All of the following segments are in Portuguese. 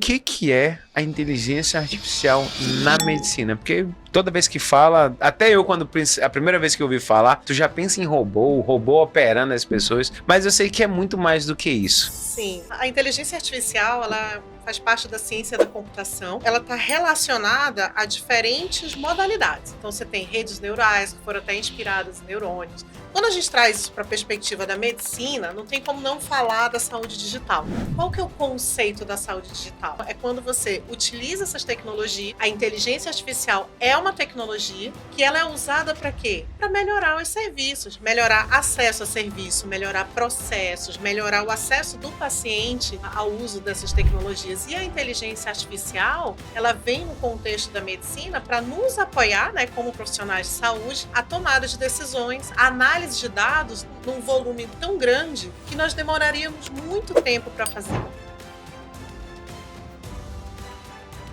que é a inteligência artificial na medicina? Porque toda vez que fala, até eu a primeira vez que eu ouvi falar, tu já pensa em robô, o robô operando as pessoas, mas eu sei que é muito mais do que isso. Sim, a inteligência artificial, ela faz parte da ciência da computação. Ela está relacionada a diferentes modalidades. Então você tem redes neurais que foram até inspiradas em neurônios. Quando a gente traz isso para a perspectiva da medicina, não tem como não falar da saúde digital. Qual que é o conceito da saúde digital? É quando você utiliza essas tecnologias, a inteligência artificial é uma tecnologia que ela é usada para quê? Para melhorar os serviços, melhorar acesso a serviço, melhorar processos, melhorar o acesso do paciente ao uso dessas tecnologias. E a inteligência artificial, ela vem no contexto da medicina para nos apoiar, né, como profissionais de saúde, a tomada de decisões, a análise de dados num volume tão grande que nós demoraríamos muito tempo para fazer.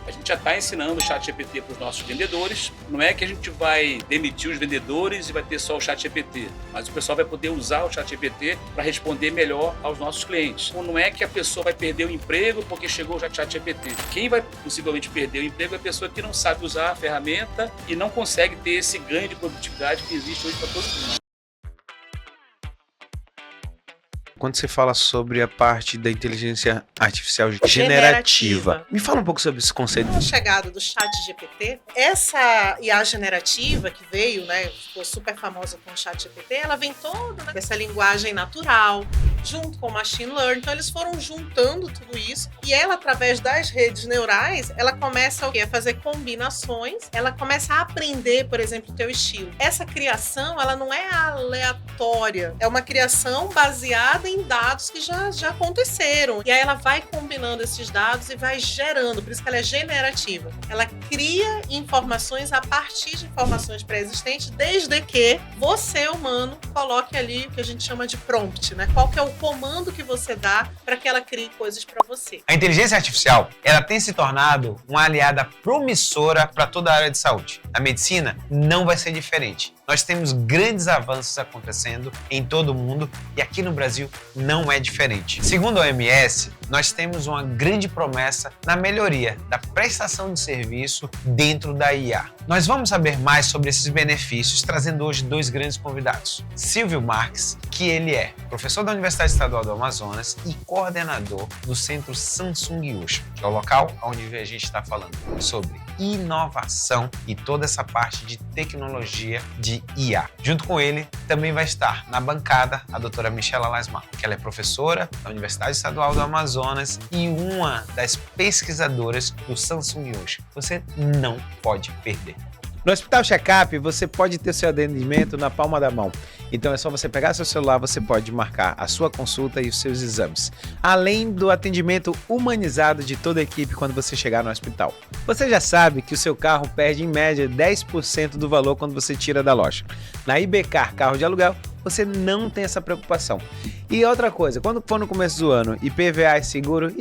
A gente já está ensinando o ChatGPT para os nossos vendedores. Não é que a gente vai demitir os vendedores e vai ter só o ChatGPT, mas o pessoal vai poder usar o ChatGPT para responder melhor aos nossos clientes. Então, não é que a pessoa vai perder o emprego porque chegou o ChatGPT. Quem vai possivelmente perder o emprego é a pessoa que não sabe usar a ferramenta e não consegue ter esse ganho de produtividade que existe hoje para todo mundo. Quando você fala sobre a parte da inteligência artificial generativa, me fala um pouco sobre esse conceito. Com a chegada do ChatGPT, essa IA generativa que veio, né, ficou super famosa com o ChatGPT, ela vem toda dessa linguagem natural, junto com o machine learning. Então eles foram juntando tudo isso e ela, através das redes neurais, ela começa a fazer combinações, ela começa a aprender, por exemplo, o teu estilo. Essa criação, ela não é aleatória, é uma criação baseada em dados que já aconteceram. E aí ela vai combinando esses dados e vai gerando, por isso que ela é generativa. Ela cria informações a partir de informações pré-existentes, desde que você, humano, coloque ali o que a gente chama de prompt, né? Qual que é o comando que você dá para que ela crie coisas para você. A inteligência artificial, ela tem se tornado uma aliada promissora para toda a área de saúde. Na medicina, não vai ser diferente. Nós temos grandes avanços acontecendo em todo o mundo e aqui no Brasil não é diferente. Segundo a OMS, nós temos uma grande promessa na melhoria da prestação de serviço dentro da IA. Nós vamos saber mais sobre esses benefícios trazendo hoje dois grandes convidados. Silvio Marques, que ele é professor da Universidade Estadual do Amazonas e coordenador do Centro Samsung Ocean, que é o local onde a gente está falando sobre inovação e toda essa parte de tecnologia de IA. Junto com ele, também vai estar na bancada a doutora Michela Lasmar, que ela é professora da Universidade Estadual do Amazonas e uma das pesquisadoras do Samsung Ocean. Você não pode perder. No Hospital Checkup, você pode ter seu atendimento na palma da mão. Então é só você pegar seu celular, você pode marcar a sua consulta e os seus exames. Além do atendimento humanizado de toda a equipe quando você chegar no hospital. Você já sabe que o seu carro perde em média 10% do valor quando você tira da loja. Na IBcar Carro de Aluguel, você não tem essa preocupação. E outra coisa, quando for no começo do ano, IPVA e seguro,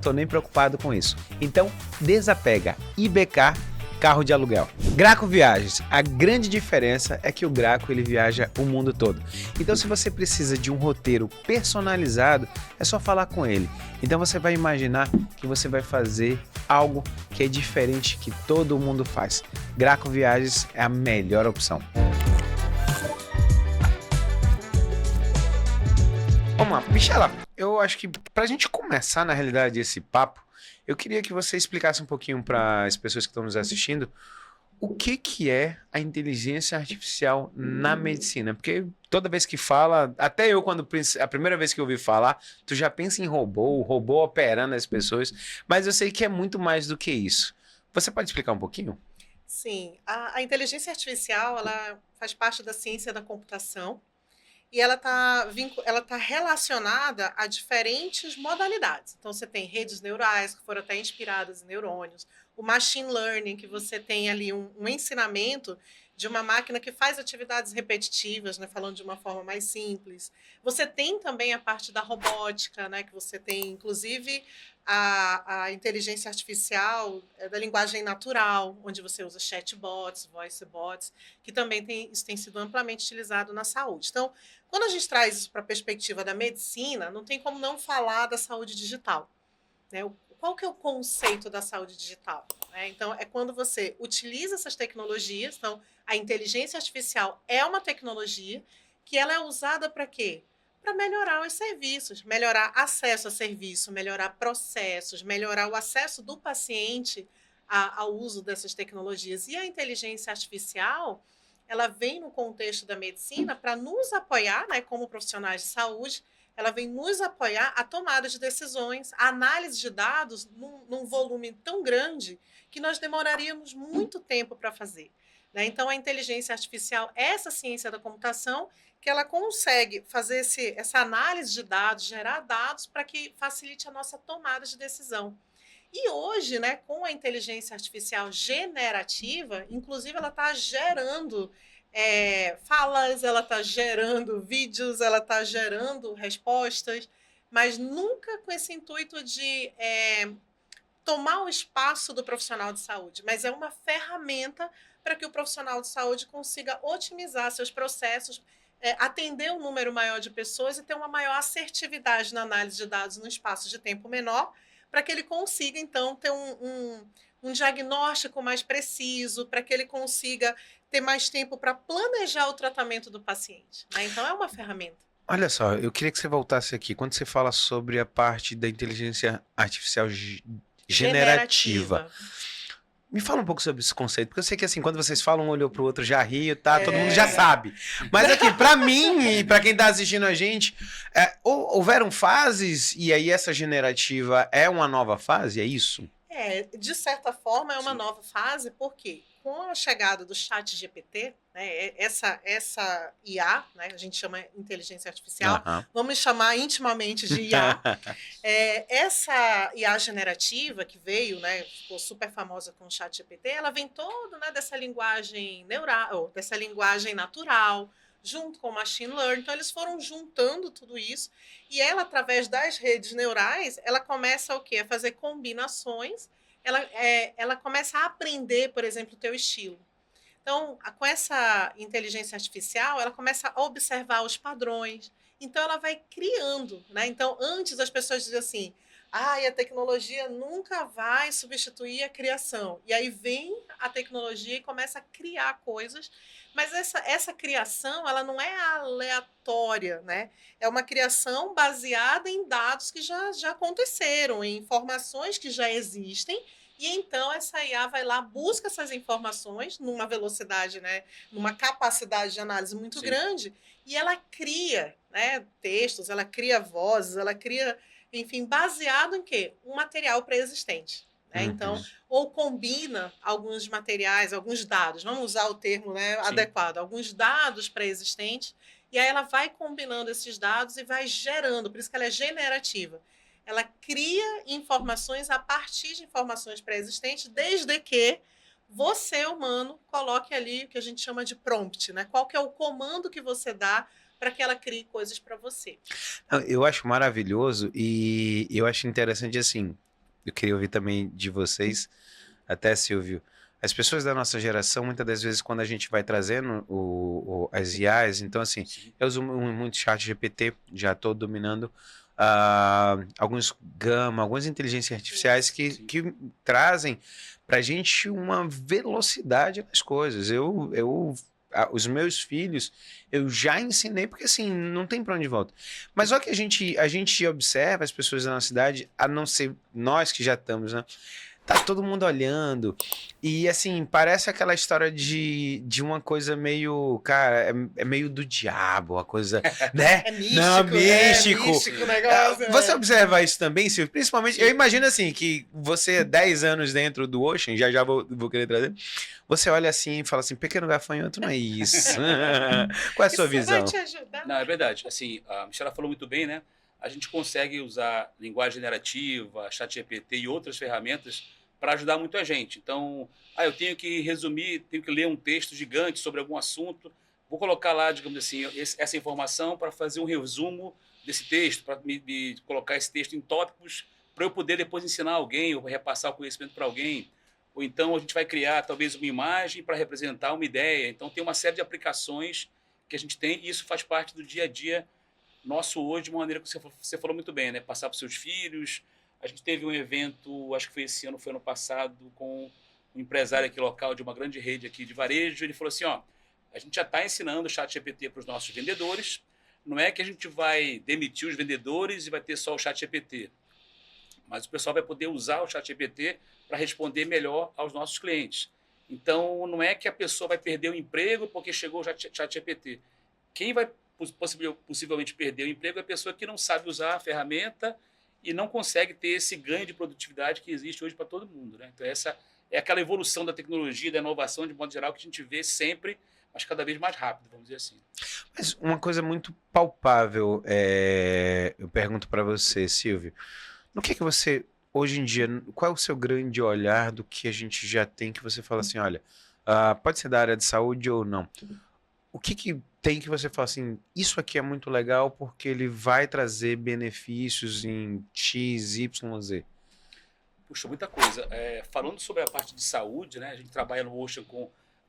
tô nem preocupado com isso. Então, desapega. IBcar Carro de Aluguel. Graco Viagens. A grande diferença é que o Graco ele viaja o mundo todo. Então, se você precisa de um roteiro personalizado, é só falar com ele. Então, você vai imaginar que você vai fazer algo que é diferente que todo mundo faz. Graco Viagens é a melhor opção. Vamos lá, Michela, eu acho que pra gente começar na realidade esse papo, eu queria que você explicasse um pouquinho para as pessoas que estão nos assistindo o que é a inteligência artificial na medicina. Porque toda vez que fala, até eu a primeira vez que eu ouvi falar, tu já pensa em robô, o robô operando as pessoas, mas eu sei que é muito mais do que isso. Você pode explicar um pouquinho? Sim, a inteligência artificial, ela faz parte da ciência da computação. E ela tá relacionada a diferentes modalidades. Então, você tem redes neurais, que foram até inspiradas em neurônios. O machine learning, que você tem ali um ensinamento de uma máquina que faz atividades repetitivas, né, falando de uma forma mais simples. Você tem também a parte da robótica, né, que você tem, inclusive, a inteligência artificial da linguagem natural, onde você usa chatbots, voice bots, que também isso tem sido amplamente utilizado na saúde. Então, quando a gente traz isso para a perspectiva da medicina, não tem como não falar da saúde digital, né? qual que é o conceito da saúde digital? Então, é quando você utiliza essas tecnologias. Então, a inteligência artificial é uma tecnologia que ela é usada para quê? Para melhorar os serviços, melhorar acesso a serviço, melhorar processos, melhorar o acesso do paciente ao uso dessas tecnologias. E a inteligência artificial, ela vem no contexto da medicina para nos apoiar, né, como profissionais de saúde. Ela vem nos apoiar a tomada de decisões, a análise de dados num volume tão grande que nós demoraríamos muito tempo para fazer. Né? Então, a inteligência artificial é essa ciência da computação que ela consegue fazer essa análise de dados, gerar dados para que facilite a nossa tomada de decisão. E hoje, né, com a inteligência artificial generativa, inclusive ela está gerando falas, ela está gerando vídeos, ela está gerando respostas, mas nunca com esse intuito de tomar o espaço do profissional de saúde, mas é uma ferramenta para que o profissional de saúde consiga otimizar seus processos, atender um número maior de pessoas e ter uma maior assertividade na análise de dados num espaço de tempo menor, para que ele consiga, então, ter um diagnóstico mais preciso, para que ele consiga ter mais tempo para planejar o tratamento do paciente. Né? Então, é uma ferramenta. Olha só, eu queria que você voltasse aqui. Quando você fala sobre a parte da inteligência artificial generativa, me fala um pouco sobre esse conceito, porque eu sei que assim, quando vocês falam, um olhou pro outro, já ri, tá? Todo mundo já sabe. Mas aqui, para mim e para quem tá assistindo a gente, houveram fases e aí essa generativa é uma nova fase, é isso? De certa forma é uma nova fase, porque com a chegada do ChatGPT, né, essa IA, né, a gente chama inteligência artificial, vamos chamar intimamente de IA, essa IA generativa que veio, né, ficou super famosa com o ChatGPT, ela vem toda, né, dessa linguagem neural, dessa linguagem natural, junto com o machine learning. Então, eles foram juntando tudo isso e ela, através das redes neurais, ela começa o quê? A fazer combinações, ela começa a aprender, por exemplo, o teu estilo. Então, com essa inteligência artificial, ela começa a observar os padrões. Então, ela vai criando, né? Então, antes as pessoas diziam assim, a tecnologia nunca vai substituir a criação. E aí vem a tecnologia e começa a criar coisas, mas essa criação, ela não é aleatória, né? É uma criação baseada em dados que já aconteceram, em informações que já existem, e então essa IA vai lá, busca essas informações numa velocidade, né? Numa capacidade de análise muito grande, e ela cria, né, textos, ela cria vozes, ela cria, enfim, baseado em quê? Um material pré-existente. Né? Então, ou combina alguns materiais, alguns dados, vamos usar o termo, né, adequado, alguns dados pré-existentes, e aí ela vai combinando esses dados e vai gerando, por isso que ela é generativa. Ela cria informações a partir de informações pré-existentes, desde que você, humano, coloque ali o que a gente chama de prompt, né? Qual que é o comando que você dá para que ela crie coisas para você. Eu acho maravilhoso e eu acho interessante assim, eu queria ouvir também de vocês, até Silvio, as pessoas da nossa geração, muitas das vezes quando a gente vai trazendo as IAs, então assim, eu uso muito ChatGPT, já estou dominando alguns algumas inteligências artificiais que trazem pra gente uma velocidade nas coisas. Os meus filhos, eu já ensinei, porque assim, não tem pra onde volta. Mas só que a gente observa as pessoas da nossa cidade, a não ser nós que já estamos, né? Tá todo mundo olhando. E assim, parece aquela história de uma coisa meio, cara, é meio do diabo, a coisa, né? É místico, não, místico. É místico o negócio. Você observa isso também, Silvio? Principalmente, eu imagino assim, que você, 10 anos dentro do Ocean, já vou querer trazer, você olha assim e fala assim, pequeno gafanhoto, não é isso. Qual é a sua visão? Vai te ajudar. Não, é verdade. Assim, a Michela falou muito bem, né? A gente consegue usar linguagem generativa, ChatGPT e outras ferramentas para ajudar muito a gente. Então, eu tenho que resumir, tenho que ler um texto gigante sobre algum assunto, vou colocar lá, digamos assim, essa informação para fazer um resumo desse texto, para me colocar esse texto em tópicos para eu poder depois ensinar alguém ou repassar o conhecimento para alguém. Ou então a gente vai criar talvez uma imagem para representar uma ideia. Então tem uma série de aplicações que a gente tem e isso faz parte do dia a dia nosso hoje, de uma maneira que você falou muito bem, né? Passar para os seus filhos, A gente teve um evento, acho que foi esse ano, foi ano passado, com um empresário aqui local de uma grande rede aqui de varejo. Ele falou assim, ó, a gente já está ensinando o ChatGPT para os nossos vendedores. Não é que a gente vai demitir os vendedores e vai ter só o ChatGPT, mas o pessoal vai poder usar o ChatGPT para responder melhor aos nossos clientes. Então, não é que a pessoa vai perder o emprego porque chegou o ChatGPT. Quem vai possivelmente perder o emprego é a pessoa que não sabe usar a ferramenta e não consegue ter esse ganho de produtividade que existe hoje para todo mundo, né? Então, essa é aquela evolução da tecnologia, da inovação, de modo geral, que a gente vê sempre, mas cada vez mais rápido, vamos dizer assim. Mas uma coisa muito palpável, eu pergunto para você, Silvio, no que você, hoje em dia, qual é o seu grande olhar do que a gente já tem que você fala assim, olha, pode ser da área de saúde ou não, o que tem que você fala assim, isso aqui é muito legal porque ele vai trazer benefícios em X, Y, Z? Puxa, muita coisa. Falando sobre a parte de saúde, né? A gente trabalha no Ocean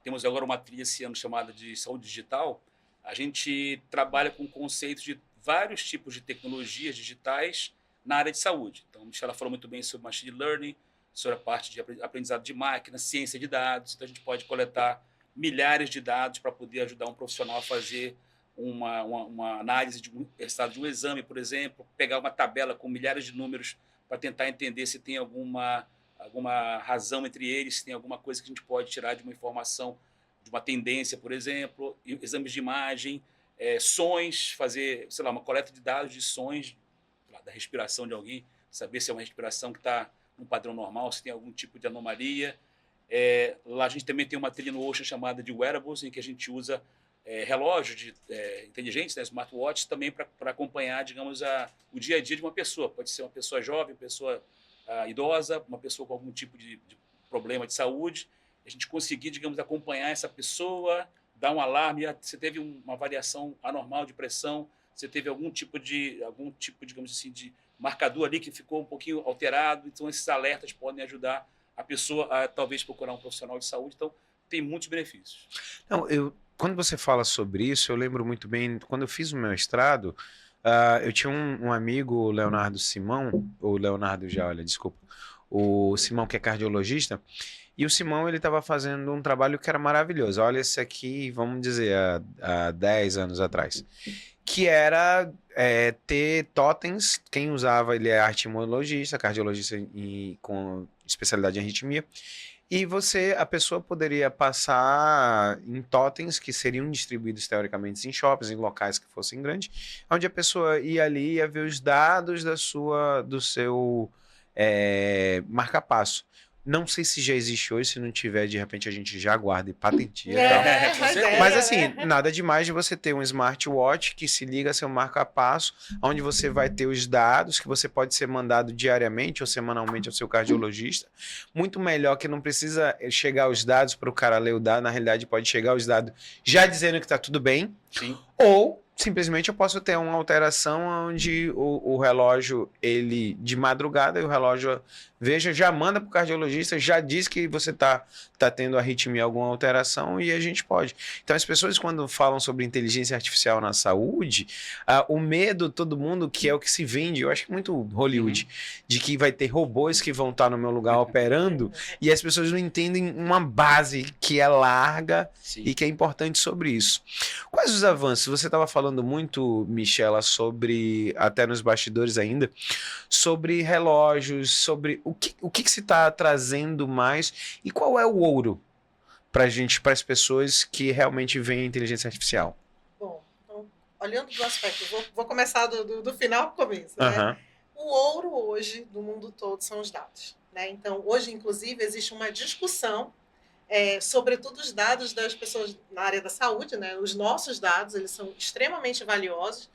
temos agora uma trilha esse ano chamada de saúde digital. A gente trabalha com conceitos de vários tipos de tecnologias digitais na área de saúde. Então, a Michela falou muito bem sobre machine learning, sobre a parte de aprendizado de máquina, ciência de dados. Então, a gente pode coletar milhares de dados para poder ajudar um profissional a fazer uma análise de um estado de um exame, por exemplo, pegar uma tabela com milhares de números para tentar entender se tem alguma razão entre eles, se tem alguma coisa que a gente pode tirar de uma informação, de uma tendência, por exemplo, exames de imagem, sons, fazer, sei lá, uma coleta de dados de sons, da respiração de alguém, saber se é uma respiração que está num padrão normal, se tem algum tipo de anomalia. Lá a gente também tem uma trilha no Ocean chamada de wearables, em que a gente usa relógios inteligentes, né, smartwatches, também para acompanhar, digamos, o dia a dia de uma pessoa. Pode ser uma pessoa jovem, pessoa idosa, uma pessoa com algum tipo de problema de saúde. A gente conseguir, digamos, acompanhar essa pessoa, dar um alarme, você teve uma variação anormal de pressão, você teve algum tipo, digamos assim, de marcador ali que ficou um pouquinho alterado. Então, esses alertas podem ajudar a pessoa a talvez procurar um profissional de saúde. Então, tem muitos benefícios. Não, quando você fala sobre isso, eu lembro muito bem, quando eu fiz o meu mestrado, eu tinha um amigo, o Leonardo Simão, ou Leonardo já, olha, desculpa, o Simão que é cardiologista, e o Simão ele estava fazendo um trabalho que era maravilhoso. Olha esse aqui, vamos dizer, há 10 anos atrás. Que era ter totens, quem usava, ele é artimologista, cardiologista com especialidade em arritmia, e a pessoa poderia passar em totens que seriam distribuídos teoricamente em shoppings, em locais que fossem grandes, onde a pessoa ia ali e ia ver os dados do seu marca-passo. Não sei se já existe hoje, se não tiver, de repente a gente já guarda e patentia. Mas assim, nada demais de você ter um smartwatch que se liga a seu marca-passo, onde você vai ter os dados, que você pode ser mandado diariamente ou semanalmente ao seu cardiologista. Muito melhor que não precisa chegar os dados para o cara ler o dado, na realidade pode chegar os dados já dizendo que está tudo bem. Sim. Ou simplesmente eu posso ter uma alteração onde o relógio, ele de madrugada, e o relógio já manda para o cardiologista, já diz que você tá tendo arritmia, alguma alteração, e a gente pode. Então as pessoas quando falam sobre inteligência artificial na saúde, o medo, todo mundo, que é o que se vende, eu acho que muito Hollywood, de que vai ter robôs que vão estar no meu lugar operando, e as pessoas não entendem uma base que é larga. Sim. E que é importante sobre isso. Quais os avanços? Você estava falando muito, Michela, sobre, até nos bastidores ainda, sobre relógios, sobre o que se está trazendo mais e qual é o ouro para as pessoas que realmente veem a inteligência artificial. Bom, então, olhando do aspecto, vou começar do final para o começo. Né? O ouro hoje do mundo todo são os dados. Né? Então, hoje, inclusive, existe uma discussão sobretudo os dados das pessoas na área da saúde, né? Os nossos dados, eles são extremamente valiosos.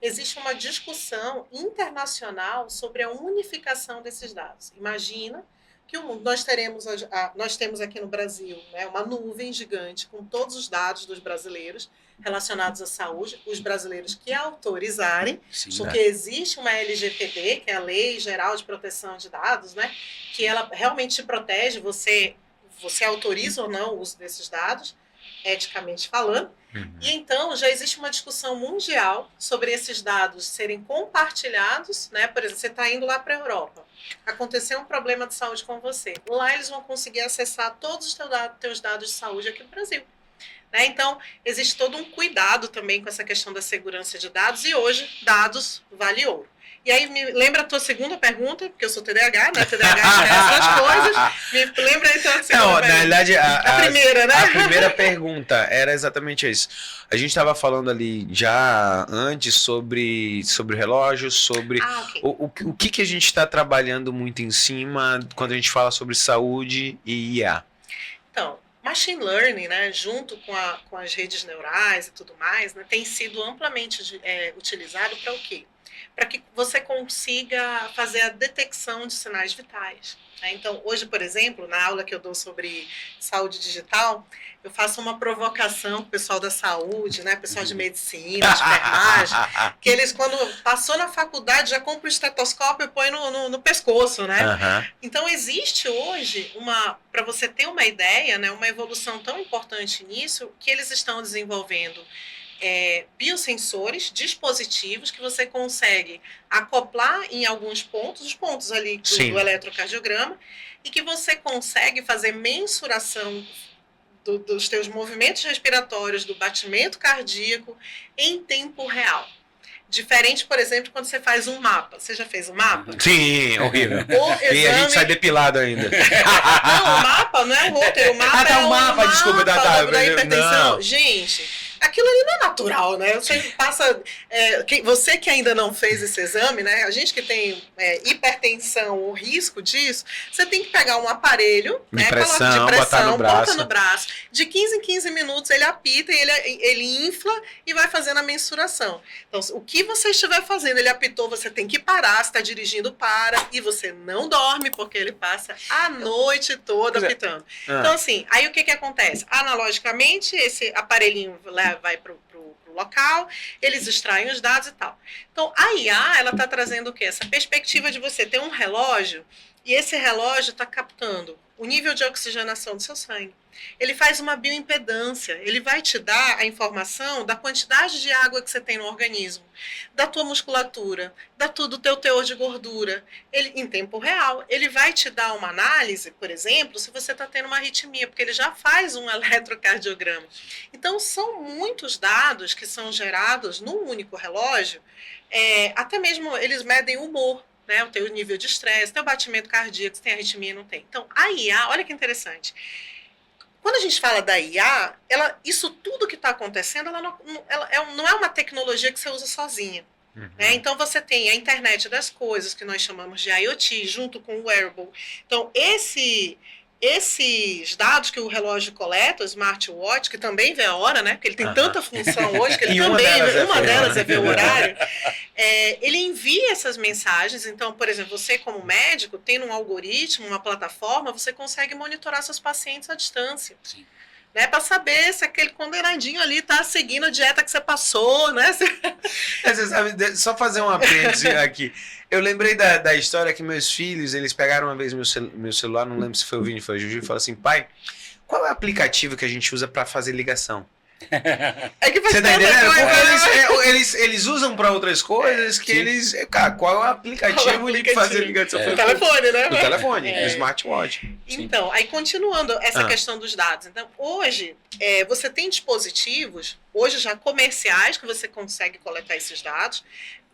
Existe uma discussão internacional sobre a unificação desses dados. Imagina que nós temos aqui no Brasil, né, uma nuvem gigante com todos os dados dos brasileiros relacionados à saúde, os brasileiros que autorizarem, sim, porque existe uma LGPD, que é a Lei Geral de Proteção de Dados, né, que ela realmente te protege, você autoriza ou não o uso desses dados, eticamente falando. E então já existe uma discussão mundial sobre esses dados serem compartilhados, né? Por exemplo, você está indo lá para a Europa, aconteceu um problema de saúde com você. Lá eles vão conseguir acessar todos os teus dados de saúde aqui no Brasil. Né? Então, existe todo um cuidado também com essa questão da segurança de dados, e hoje, dados vale ouro. E aí, me lembra a tua segunda pergunta, porque eu sou TDAH, né? TDAH esquece as coisas. Me lembra então a segunda pergunta. Na verdade, a primeira, né? A primeira pergunta era exatamente isso. A gente estava falando ali já antes sobre relógio, sobre Okay. o que a gente está trabalhando muito em cima quando a gente fala sobre saúde e IA. Então, machine learning, né, junto com as redes neurais e tudo mais, né, tem sido amplamente utilizado para o quê? Para que você consiga fazer a detecção de sinais vitais. Né? Então, hoje, por exemplo, na aula que eu dou sobre saúde digital, eu faço uma provocação com o pessoal da saúde, né, pessoal de medicina, de enfermagem, que eles, quando passou na faculdade, já compram o estetoscópio e põe no pescoço, né? Então, existe hoje, para você ter uma ideia, né, uma evolução tão importante nisso, que eles estão desenvolvendo biosensores, dispositivos que você consegue acoplar em alguns pontos, os pontos ali do eletrocardiograma, e que você consegue fazer mensuração dos teus movimentos respiratórios, do batimento cardíaco em tempo real. Diferente, por exemplo, quando você faz um mapa. Você já fez um mapa? Sim, horrível. E a gente sai depilado ainda. Não, o mapa não é o roteiro. O mapa é o mapa, desculpa, da hipertensão. Não. Gente, aquilo ali não é natural, né? Você passa... você que ainda não fez esse exame, né? A gente que tem hipertensão, o risco disso, você tem que pegar um aparelho, de né? pressão, bota no braço. De 15 em 15 minutos ele apita e ele infla e vai fazendo a mensuração. Então, o que você estiver fazendo, ele apitou, você tem que parar, se está dirigindo, para, e você não dorme, porque ele passa a noite toda apitando. Então, assim, aí o que acontece? Analogicamente, esse aparelhinho vai para o local, eles extraem os dados e tal. Então, a IA, ela está trazendo o quê? Essa perspectiva de você ter um relógio, e esse relógio está captando o nível de oxigenação do seu sangue. Ele faz uma bioimpedância, ele vai te dar a informação da quantidade de água que você tem no organismo, da tua musculatura, do teu teor de gordura, ele, em tempo real. Ele vai te dar uma análise, por exemplo, se você está tendo uma arritmia, porque ele já faz um eletrocardiograma. Então, são muitos dados que são gerados num único relógio, até mesmo eles medem o humor, né, o teu nível de estresse, teu batimento cardíaco, se tem arritmia ou não tem. Então, a IA, olha que interessante. Quando a gente fala da IA, isso tudo que está acontecendo, ela não é uma tecnologia que você usa sozinha. Né? Então, você tem a internet das coisas, que nós chamamos de IoT, junto com o wearable. Então, esses dados que o relógio coleta, o smartwatch, que também vê a hora, né? Porque ele tem tanta função hoje, que ele também, uma delas é ver o horário, ele envia essas mensagens. Então, por exemplo, você como médico, tendo um algoritmo, uma plataforma, você consegue monitorar seus pacientes à distância. Sim. Né, para saber se aquele condenadinho ali está seguindo a dieta que você passou, né? Você sabe, só fazer um apêndice aqui. Eu lembrei da história que meus filhos, eles pegaram uma vez meu celular, não lembro se foi o Vini, foi o Juju, e falaram assim, pai, qual é o aplicativo que a gente usa para fazer ligação? Que você tá entendendo? Porque eles usam para outras coisas que eles... Cara, qual é o aplicativo de fazer ligação? O telefone, né? O telefone, o smartwatch. Então, aí continuando essa questão dos dados. Então, hoje, você tem dispositivos, hoje já comerciais, que você consegue coletar esses dados.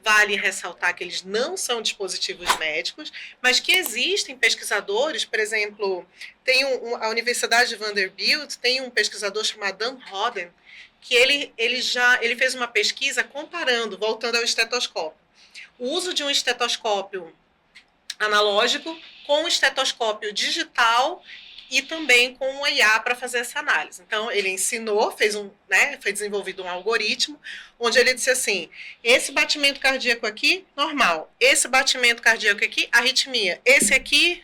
Vale ressaltar que eles não são dispositivos médicos, mas que existem pesquisadores, por exemplo, tem a Universidade de Vanderbilt, tem um pesquisador chamado Dan Roden, que ele fez uma pesquisa comparando, voltando ao estetoscópio, o uso de um estetoscópio analógico com um estetoscópio digital e também com o IA para fazer essa análise. Então, ele ensinou, foi desenvolvido um algoritmo, onde ele disse assim, esse batimento cardíaco aqui, normal. Esse batimento cardíaco aqui, arritmia. Esse aqui,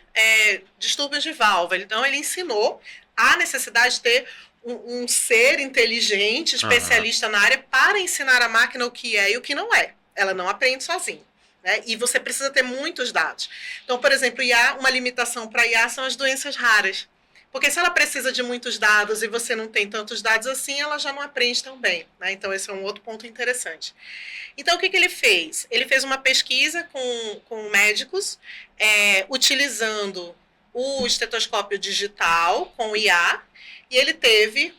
distúrbios de válvula. Então, ele ensinou a necessidade de ter um ser inteligente, especialista na área, para ensinar a máquina o que é e o que não é. Ela não aprende sozinha. Né? E você precisa ter muitos dados. Então, por exemplo, uma limitação para IA são as doenças raras. Porque se ela precisa de muitos dados e você não tem tantos dados assim, ela já não aprende tão bem, né? Então, esse é um outro ponto interessante. Então, o que ele fez? Ele fez uma pesquisa com médicos, utilizando o estetoscópio digital com o IA, e ele teve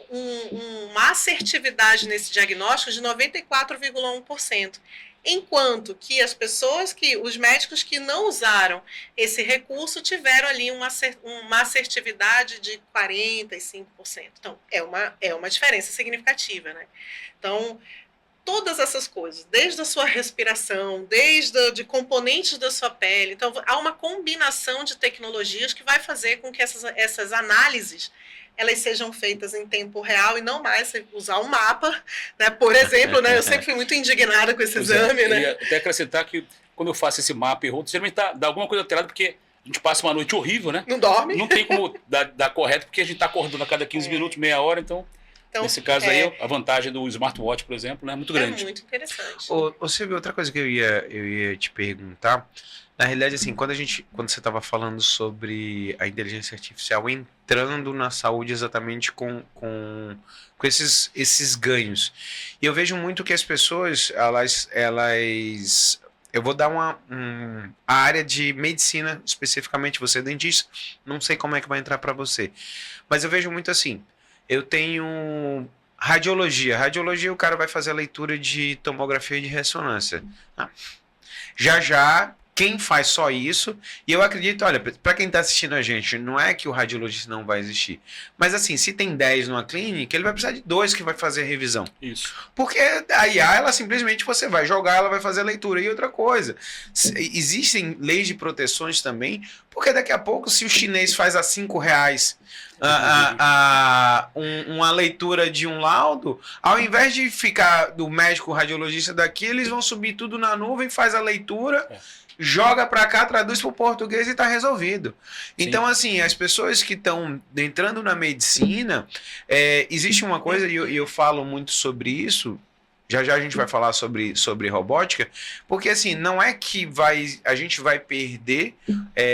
uma assertividade nesse diagnóstico de 94,1%. Enquanto que os médicos que não usaram esse recurso tiveram ali uma assertividade de 45%. Então, é uma diferença significativa, né? Então, todas essas coisas, desde a sua respiração, de componentes da sua pele. Então, há uma combinação de tecnologias que vai fazer com que essas análises elas sejam feitas em tempo real e não mais usar um mapa, né? Por exemplo, né? Eu sempre fui muito indignada com esse exame, né? Eu ia até acrescentar que quando eu faço esse mapa e roto, geralmente dá alguma coisa alterada, porque a gente passa uma noite horrível, né? Não dorme. Não tem como dar correto, porque a gente está acordando a cada 15 minutos, meia hora, então nesse caso aí, a vantagem do smartwatch, por exemplo, né, é muito grande. É muito interessante. Ô Silvio, outra coisa que eu ia te perguntar, na realidade, assim, quando você estava falando sobre a inteligência artificial entrando na saúde exatamente com esses ganhos, e eu vejo muito que as pessoas, eu vou dar a área de medicina especificamente, você é dentista, não sei como é que vai entrar para você, mas eu vejo muito assim, eu tenho radiologia, o cara vai fazer a leitura de tomografia de ressonância, já quem faz só isso, e eu acredito, olha, para quem está assistindo a gente, não é que o radiologista não vai existir, mas assim, se tem 10 numa clínica, ele vai precisar de 2 que vai fazer a revisão. Isso. Porque a IA, ela simplesmente você vai jogar, ela vai fazer a leitura. E outra coisa, existem leis de proteções também, porque daqui a pouco, se o chinês faz a R$5 uma leitura de um laudo, ao invés de ficar do médico radiologista daqui, eles vão subir tudo na nuvem, faz a leitura, joga para cá, traduz para o português e está resolvido. Então, assim, as pessoas que estão entrando na medicina, existe uma coisa, e eu falo muito sobre isso, já a gente vai falar sobre robótica, porque assim, não é que a gente vai perder,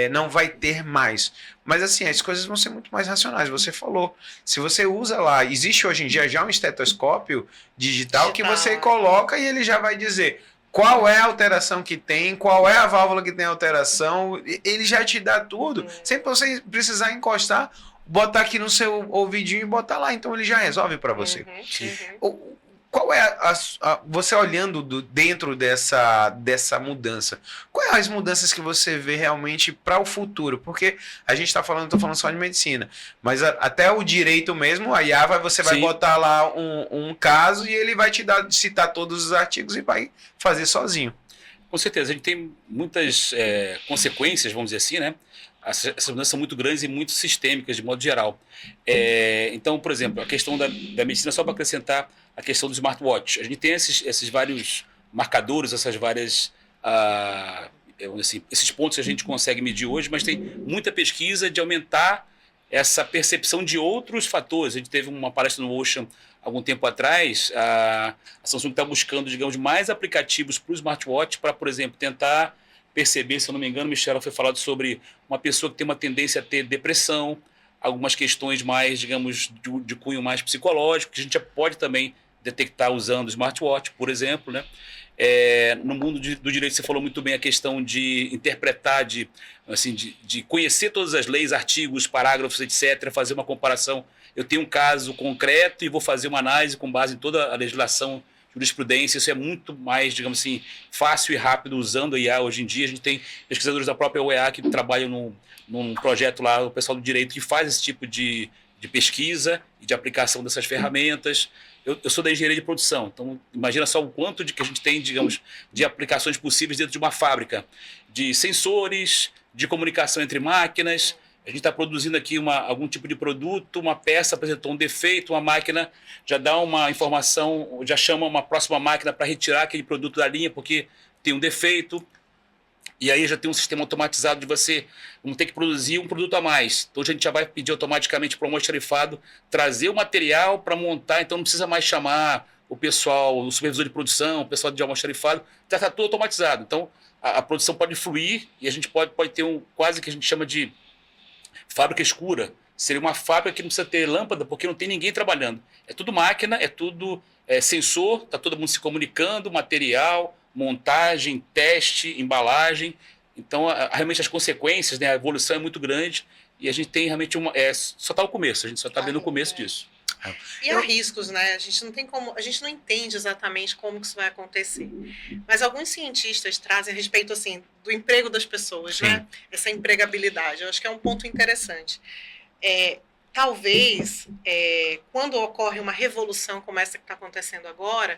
não vai ter mais, mas assim, as coisas vão ser muito mais racionais. Você falou, se você usa lá, existe hoje em dia já um estetoscópio digital que você coloca e ele já vai dizer qual é a alteração que tem, qual é a válvula que tem alteração, ele já te dá tudo, sem você precisar encostar, botar aqui no seu ouvidinho e botar lá, então ele já resolve para você. Qual é você olhando dentro dessa mudança, quais as mudanças que você vê realmente para o futuro? Porque a gente estou falando só de medicina, mas até o direito mesmo, a IA você vai botar lá um caso e ele vai citar todos os artigos e vai fazer sozinho. Com certeza, a gente tem muitas consequências, vamos dizer assim, né? Essas mudanças são muito grandes e muito sistêmicas, de modo geral. Então, por exemplo, a questão da medicina, só para acrescentar a questão do smartwatch. A gente tem esses vários marcadores, essas várias... esses pontos que a gente consegue medir hoje, mas tem muita pesquisa de aumentar essa percepção de outros fatores. A gente teve uma palestra no Ocean algum tempo atrás, a Samsung está buscando, digamos, mais aplicativos para o smartwatch para, por exemplo, tentar perceber, se eu não me engano, Michela, foi falado sobre uma pessoa que tem uma tendência a ter depressão, algumas questões mais, digamos, de cunho mais psicológico, que a gente já pode também detectar usando o smartwatch, por exemplo, né? No mundo do direito, você falou muito bem a questão de interpretar, de conhecer todas as leis, artigos, parágrafos, etc., fazer uma comparação. Eu tenho um caso concreto e vou fazer uma análise com base em toda a legislação, jurisprudência. Isso é muito mais, digamos assim, fácil e rápido usando a IA hoje em dia. A gente tem pesquisadores da própria UEA que trabalham num projeto lá, o pessoal do direito, que faz esse tipo de pesquisa e de aplicação dessas ferramentas. Eu sou da engenharia de produção, então imagina só o quanto que a gente tem, digamos, de aplicações possíveis dentro de uma fábrica, de sensores, de comunicação entre máquinas. A gente está produzindo aqui algum tipo de produto, uma peça apresentou um defeito, uma máquina já dá uma informação, já chama uma próxima máquina para retirar aquele produto da linha porque tem um defeito. E aí já tem um sistema automatizado de você não ter que produzir um produto a mais. Então a gente já vai pedir automaticamente para o almoxarifado trazer o material para montar, então não precisa mais chamar o pessoal, o supervisor de produção, o pessoal de almoxarifado, já está tudo automatizado. Então a produção pode fluir e a gente pode ter quase que a gente chama de fábrica escura, Seria uma fábrica que não precisa ter lâmpada porque não tem ninguém trabalhando. É tudo máquina, é tudo sensor, está todo mundo se comunicando, material, montagem, teste, embalagem. Então, realmente as consequências, né, a evolução é muito grande e a gente tem realmente só está o começo, a gente só está vendo o começo disso. E há riscos, né? A gente não tem como, a gente não entende exatamente como que isso vai acontecer. Mas alguns cientistas trazem a respeito assim do emprego das pessoas, né? Essa empregabilidade. Eu acho que é um ponto interessante. Talvez quando ocorre uma revolução como essa que está acontecendo agora,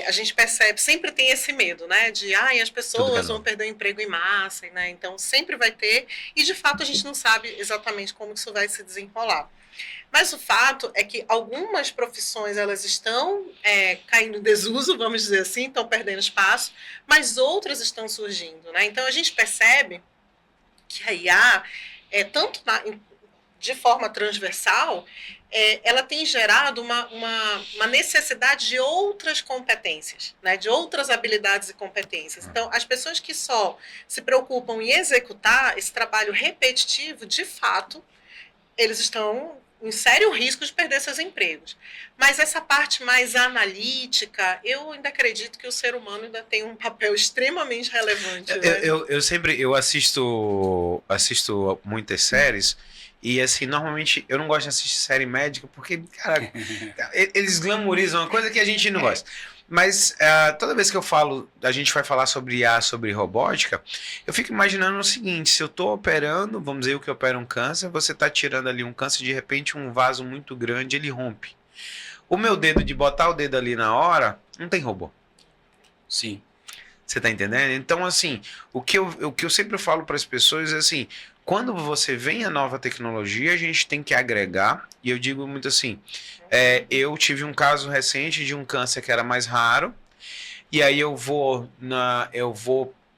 a gente percebe, sempre tem esse medo, né? De as pessoas vão perder o emprego em massa, né? Então sempre vai ter, e de fato a gente não sabe exatamente como isso vai se desenrolar. Mas o fato é que algumas profissões elas estão caindo em desuso, vamos dizer assim, estão perdendo espaço, mas outras estão surgindo, né? Então a gente percebe que a IA, tanto de forma transversal, ela tem gerado uma necessidade de outras competências, né? De outras habilidades e competências. Então, as pessoas que só se preocupam em executar esse trabalho repetitivo, de fato, eles estão em sério risco de perder seus empregos. Mas essa parte mais analítica, eu ainda acredito que o ser humano ainda tem um papel extremamente relevante. Né? Eu assisto muitas séries e, assim, normalmente eu não gosto de assistir série médica porque, cara, eles glamorizam uma coisa que a gente não gosta. Mas toda vez que a gente vai falar sobre IA, sobre robótica, eu fico imaginando o seguinte: se eu estou operando, vamos dizer, o que opera um câncer, você está tirando ali um câncer, de repente um vaso muito grande, ele rompe. O meu dedo, de botar o dedo ali na hora, não tem robô. Sim. Você está entendendo? Então, assim, o que eu sempre falo para as pessoas é assim: quando você vem a nova tecnologia, a gente tem que agregar, e eu digo muito assim, eu tive um caso recente de um câncer que era mais raro, e aí eu vou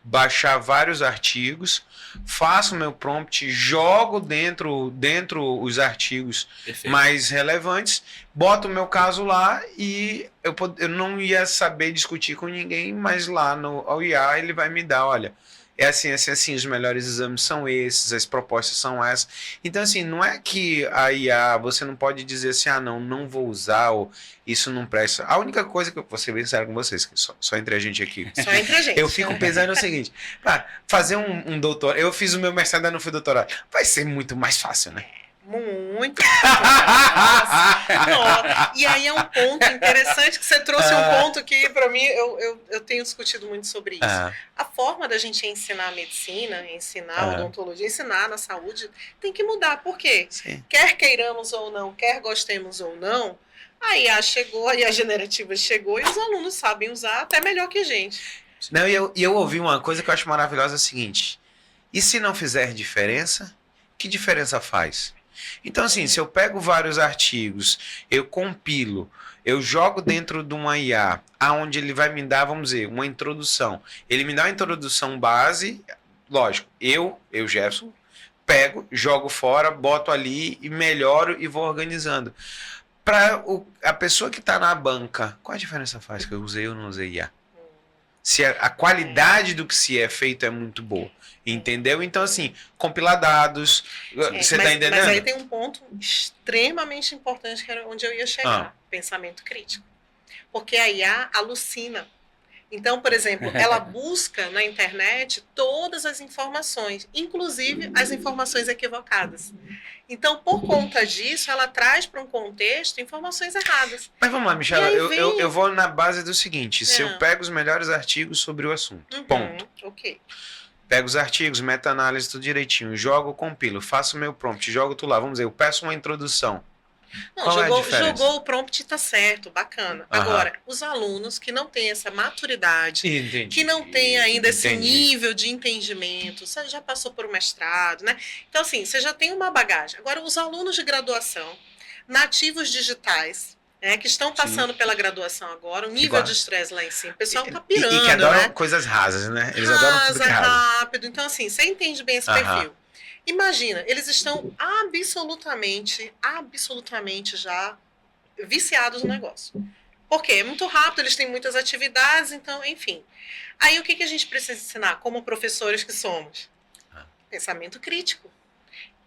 baixar vários artigos, faço meu prompt, jogo dentro os artigos Perfeito. mais relevantes, boto o meu caso lá e eu não ia saber discutir com ninguém, mas lá ao IA ele vai me dar, olha, assim, os melhores exames são esses, as propostas são essas. Então, assim, não é que a IA, você não pode dizer assim, não vou usar, ou isso não presta. A única coisa que eu vou ser bem sincero com vocês, que só entre a gente aqui. Só entre a gente. Eu fico pensando o seguinte, fazer um doutorado, eu fiz o meu mestrado, não fui doutorado, vai ser muito mais fácil, né? Muito. E aí é um ponto interessante que você trouxe um ponto que, para mim, eu tenho discutido muito sobre isso. A forma da gente ensinar a medicina, ensinar a odontologia, ensinar na saúde, tem que mudar. Por quê? Sim. Quer queiramos ou não, quer gostemos ou não, a IA chegou, a IA generativa chegou e os alunos sabem usar até melhor que a gente. Não, e eu ouvi uma coisa que eu acho maravilhosa, é o seguinte: e se não fizer diferença, que diferença faz? Então, assim, se eu pego vários artigos, eu compilo, eu jogo dentro de uma IA, aonde ele vai me dar, vamos dizer, uma introdução. Ele me dá uma introdução base, lógico, eu Jefferson, pego, jogo fora, boto ali e melhoro e vou organizando. Para a pessoa que está na banca, qual a diferença faz que eu usei ou não usei IA? Se a qualidade do que se é feito é muito boa. Entendeu? Então, assim, compilar dados. Você está entendendo? Mas aí tem um ponto extremamente importante que era onde eu ia chegar: pensamento crítico. Porque a IA alucina. Então, por exemplo, ela busca na internet todas as informações, inclusive as informações equivocadas. Então, por conta disso, ela traz para um contexto informações erradas. Mas vamos lá, Michela, eu vou na base do seguinte: se eu pego os melhores artigos sobre o assunto, ponto. Ok. Pego os artigos, meta-análise, tudo direitinho, jogo, compilo, faço meu prompt, jogo tudo lá, vamos dizer, eu peço uma introdução. Não, qual é a diferença? Jogou o prompt, tá certo, bacana. Agora, os alunos que não têm essa maturidade, que não têm ainda esse nível de entendimento, você já passou por um mestrado, né? Então, assim, você já tem uma bagagem. Agora, os alunos de graduação, nativos digitais, que estão passando pela graduação agora, o nível de estresse lá em cima, o pessoal tá pirando, e que adoram, né? coisas rasas, né? Eles adoram tudo que é raso. Rápido. Então, assim, você entende bem esse perfil. Imagina, eles estão absolutamente já viciados no negócio. Por quê? É muito rápido, eles têm muitas atividades, então, enfim. Aí, o que a gente precisa ensinar como professores que somos? Pensamento crítico.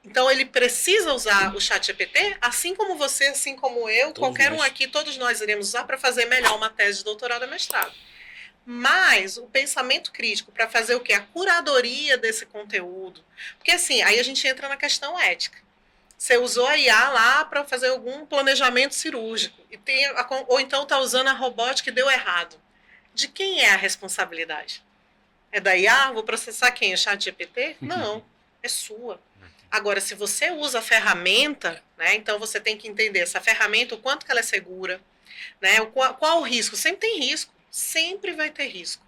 Então, ele precisa usar o ChatGPT, assim como você, assim como eu, Todos qualquer um nós. aqui, todos nós iremos usar para fazer melhor uma tese de doutorado ou mestrado. Mas o pensamento crítico para fazer o quê? A curadoria desse conteúdo. Porque assim, aí a gente entra na questão ética. Você usou a IA lá para fazer algum planejamento cirúrgico, ou então está usando a robótica e deu errado. De quem é a responsabilidade? É da IA? Vou processar quem? O ChatGPT? Não, é sua. Agora, se você usa a ferramenta, né, então você tem que entender essa ferramenta, o quanto que ela é segura, né, qual o risco. Sempre tem risco, sempre vai ter risco.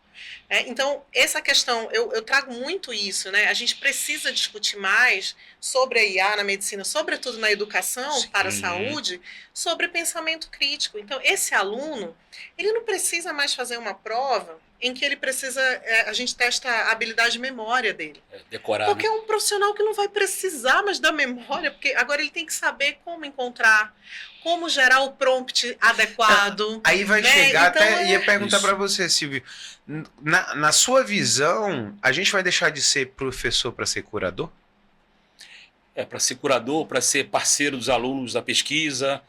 Então, essa questão, eu trago muito isso, né? A gente precisa discutir mais sobre a IA na medicina, sobretudo na educação para a saúde, sobre pensamento crítico. Então, esse aluno, ele não precisa mais fazer uma prova em que ele precisa, a gente testa a habilidade de memória dele. Decorar, Porque né? é um profissional que não vai precisar mais da memória, porque agora ele tem que saber como encontrar, como gerar o prompt adequado. Aí vai né? chegar, Então, até ia perguntar Isso. para você, Silvio, na sua visão, a gente vai deixar de ser professor para ser curador? Para ser curador, para ser parceiro dos alunos da pesquisa,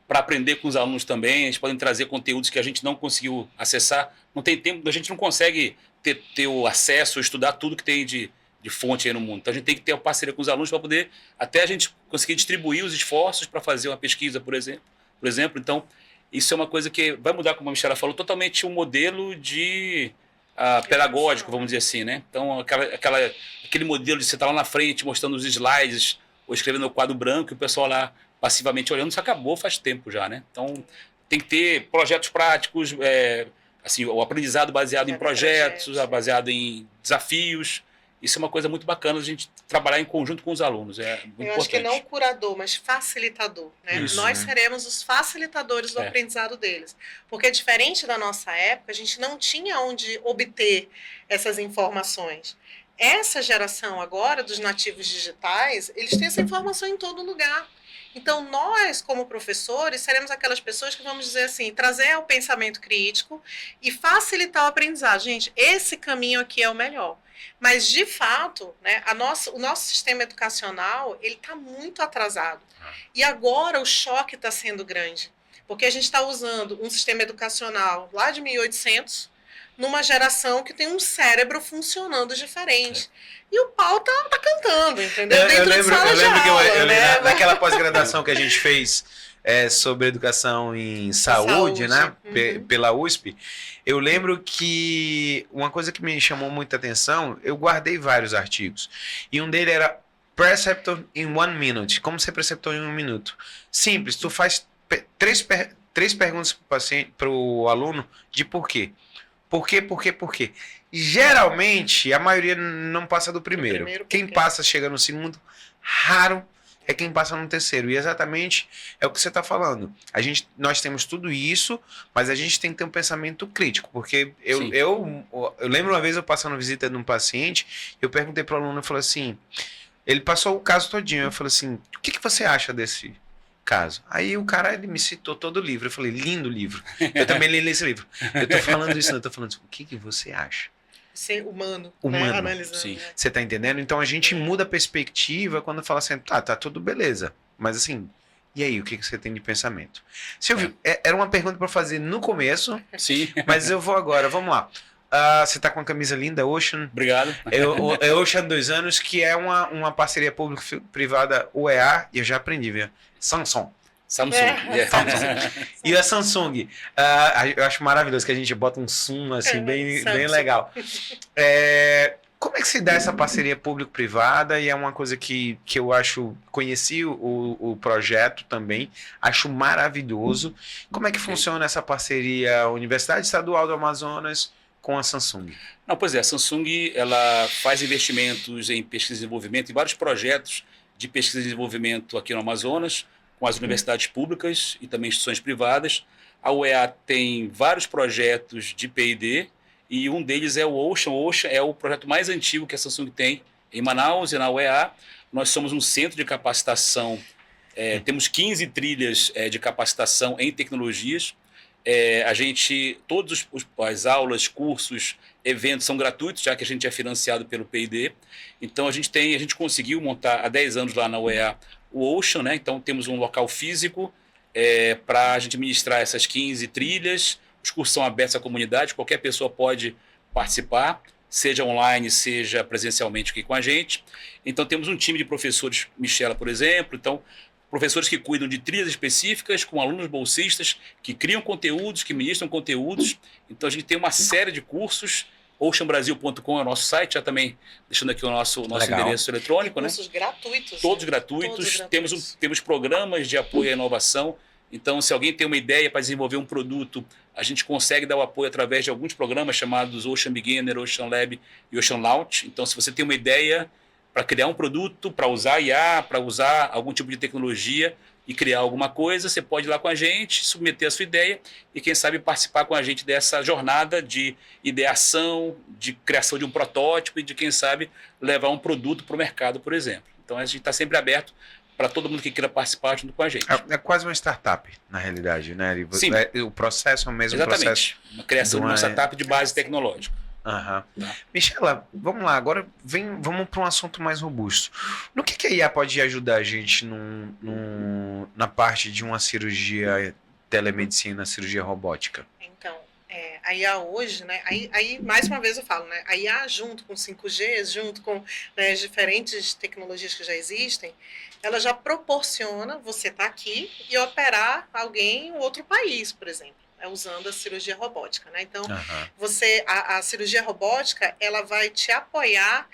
para aprender com os alunos também. Eles podem trazer conteúdos que a gente não conseguiu acessar. Não tem tempo, a gente não consegue ter o acesso, estudar tudo que tem de fonte aí no mundo. Então a gente tem que ter uma parceria com os alunos para poder até a gente conseguir distribuir os esforços para fazer uma pesquisa, por exemplo. Então, isso é uma coisa que vai mudar, como a Michela falou, totalmente o modelo de pedagógico, vamos dizer assim, né? Então, aquele modelo de você estar lá na frente mostrando os slides ou escrevendo no quadro branco e o pessoal lá passivamente olhando, isso acabou faz tempo já, né? Então, tem que ter projetos práticos, assim, o aprendizado baseado em projetos, baseado em desafios. Isso é uma coisa muito bacana a gente trabalhar em conjunto com os alunos. É muito importante. Eu acho que não curador, mas facilitador. Né? Isso, Nós seremos os facilitadores do aprendizado deles. Porque diferente da nossa época, a gente não tinha onde obter essas informações. Essa geração agora, dos nativos digitais, eles têm essa informação em todo lugar. Então, nós, como professores, seremos aquelas pessoas que vamos dizer assim, trazer o pensamento crítico e facilitar o aprendizado. Gente, esse caminho aqui é o melhor. Mas, de fato, né, o nosso sistema educacional ele está muito atrasado. E agora o choque está sendo grande. Porque a gente está usando um sistema educacional lá de 1800, numa geração que tem um cérebro funcionando diferente. E o pau tá cantando, entendeu? Eu lembro né? naquela pós-graduação que a gente fez sobre educação em saúde, né? Pela USP. Eu lembro que uma coisa que me chamou muita atenção, eu guardei vários artigos. E um deles era Preceptor in 1 minute. Como ser preceptor em 1 minuto. Simples, tu faz três perguntas para o aluno de porquê. Por quê? Geralmente, a maioria não passa do primeiro. Quem passa chega no segundo, raro é quem passa no terceiro. E exatamente é o que você está falando. Nós temos tudo isso, mas a gente tem que ter um pensamento crítico. Porque eu lembro uma vez eu passando visita num paciente, eu perguntei para o aluno, eu falei assim, ele passou o caso todinho, eu falei assim, o que você acha desse caso? Aí o cara ele me citou todo o livro. Eu falei, lindo livro. Eu também li esse livro. Eu tô falando isso, eu tô falando assim, o que você acha? Ser humano. Humano. Né? Analisando. Sim. Você tá entendendo? Então a gente muda a perspectiva quando fala assim, tá tudo beleza. Mas assim, e aí, o que você tem de pensamento? Silvio, era uma pergunta para fazer no começo, Sim. mas eu vou agora, vamos lá. Você tá com a camisa linda, Ocean. Obrigado. É Ocean 2 anos, que é uma parceria público-privada UEA, e eu já aprendi, viu? Samsung. Samsung. E a Samsung, eu acho maravilhoso que a gente bota um zoom assim, bem legal. Como é que se dá essa parceria público-privada? E é uma coisa que eu acho, conheci o projeto também, acho maravilhoso. Como é que funciona essa parceria Universidade Estadual do Amazonas com a Samsung? Não, pois é, a Samsung ela faz investimentos em pesquisa e desenvolvimento, em vários projetos de pesquisa e desenvolvimento aqui no Amazonas, com as universidades públicas e também instituições privadas. A UEA tem vários projetos de P&D e um deles é o Ocean. O Ocean é o projeto mais antigo que a Samsung tem em Manaus e na UEA. Nós somos um centro de capacitação, temos 15 trilhas de capacitação em tecnologias As aulas, cursos, eventos são gratuitos, já que a gente é financiado pelo P&D. Então a gente conseguiu montar há 10 anos lá na UEA o Ocean, né? Então temos um local físico para a gente ministrar essas 15 trilhas. Os cursos são abertos à comunidade, qualquer pessoa pode participar, seja online, seja presencialmente aqui com a gente. Então temos um time de professores, Michela, por exemplo, então professores que cuidam de trilhas específicas, com alunos bolsistas, que criam conteúdos, que ministram conteúdos. Então a gente tem uma série de cursos. Oceanbrasil.com é o nosso site, já também deixando aqui o nosso endereço eletrônico. Cursos gratuitos. Todos gratuitos. Temos programas de apoio à inovação. Então, se alguém tem uma ideia para desenvolver um produto, a gente consegue dar o apoio através de alguns programas chamados Ocean Beginner, Ocean Lab e Ocean Launch. Então, se você tem uma ideia para criar um produto, para usar IA, para usar algum tipo de tecnologia e criar alguma coisa, você pode ir lá com a gente, submeter a sua ideia e, quem sabe, participar com a gente dessa jornada de ideação, de criação de um protótipo e de, quem sabe, levar um produto para o mercado, por exemplo. Então, a gente está sempre aberto para todo mundo que queira participar junto com a gente. É quase uma startup, na realidade, né? Sim. O processo é o mesmo Exatamente. processo. Uma criação de uma startup de base tecnológica. Aham. Tá. Michela, vamos lá, agora vamos para um assunto mais robusto. No que a IA pode ajudar a gente na parte de uma cirurgia telemedicina, cirurgia robótica? Então, a IA hoje, né? Aí mais uma vez eu falo, né? A IA junto com 5G, junto com, né, as diferentes tecnologias que já existem, ela já proporciona você estar aqui e operar alguém em outro país, por exemplo, usando a cirurgia robótica, né? Então, a cirurgia robótica, ela vai te apoiar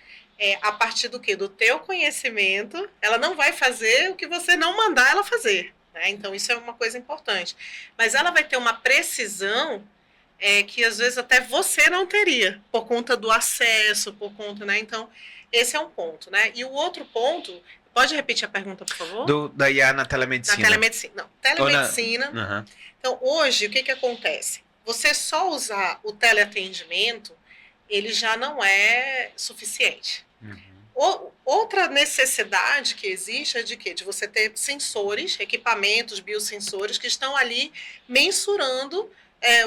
a partir do quê? Do teu conhecimento. Ela não vai fazer o que você não mandar ela fazer, né? Então, isso é uma coisa importante. Mas ela vai ter uma precisão que, às vezes, até você não teria, por conta do acesso, por conta, né? Então, esse é um ponto, né? E o outro ponto... Pode repetir a pergunta, por favor? Da IA na telemedicina. Na telemedicina. Não, telemedicina... Então, hoje, o que acontece? Você só usar o teleatendimento, ele já não é suficiente. Outra necessidade que existe é de quê? De você ter sensores, equipamentos, biosensores, que estão ali mensurando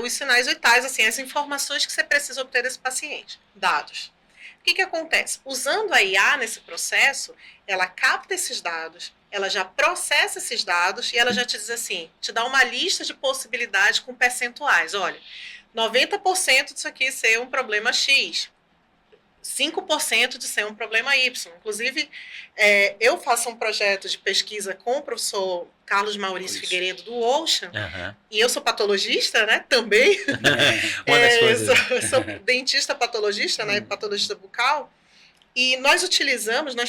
os sinais vitais, assim, as informações que você precisa obter desse paciente, dados. O que acontece? Usando a IA nesse processo, ela capta esses dados, ela já processa esses dados e ela já te diz assim, te dá uma lista de possibilidades com percentuais. Olha, 90% disso aqui ser um problema X, 5% de ser um problema Y. Inclusive, eu faço um projeto de pesquisa com o professor Carlos Maurício Figueiredo do Ocean, e eu sou patologista, né, também. Uma das coisas. Eu sou dentista patologista, né, patologista bucal, e nós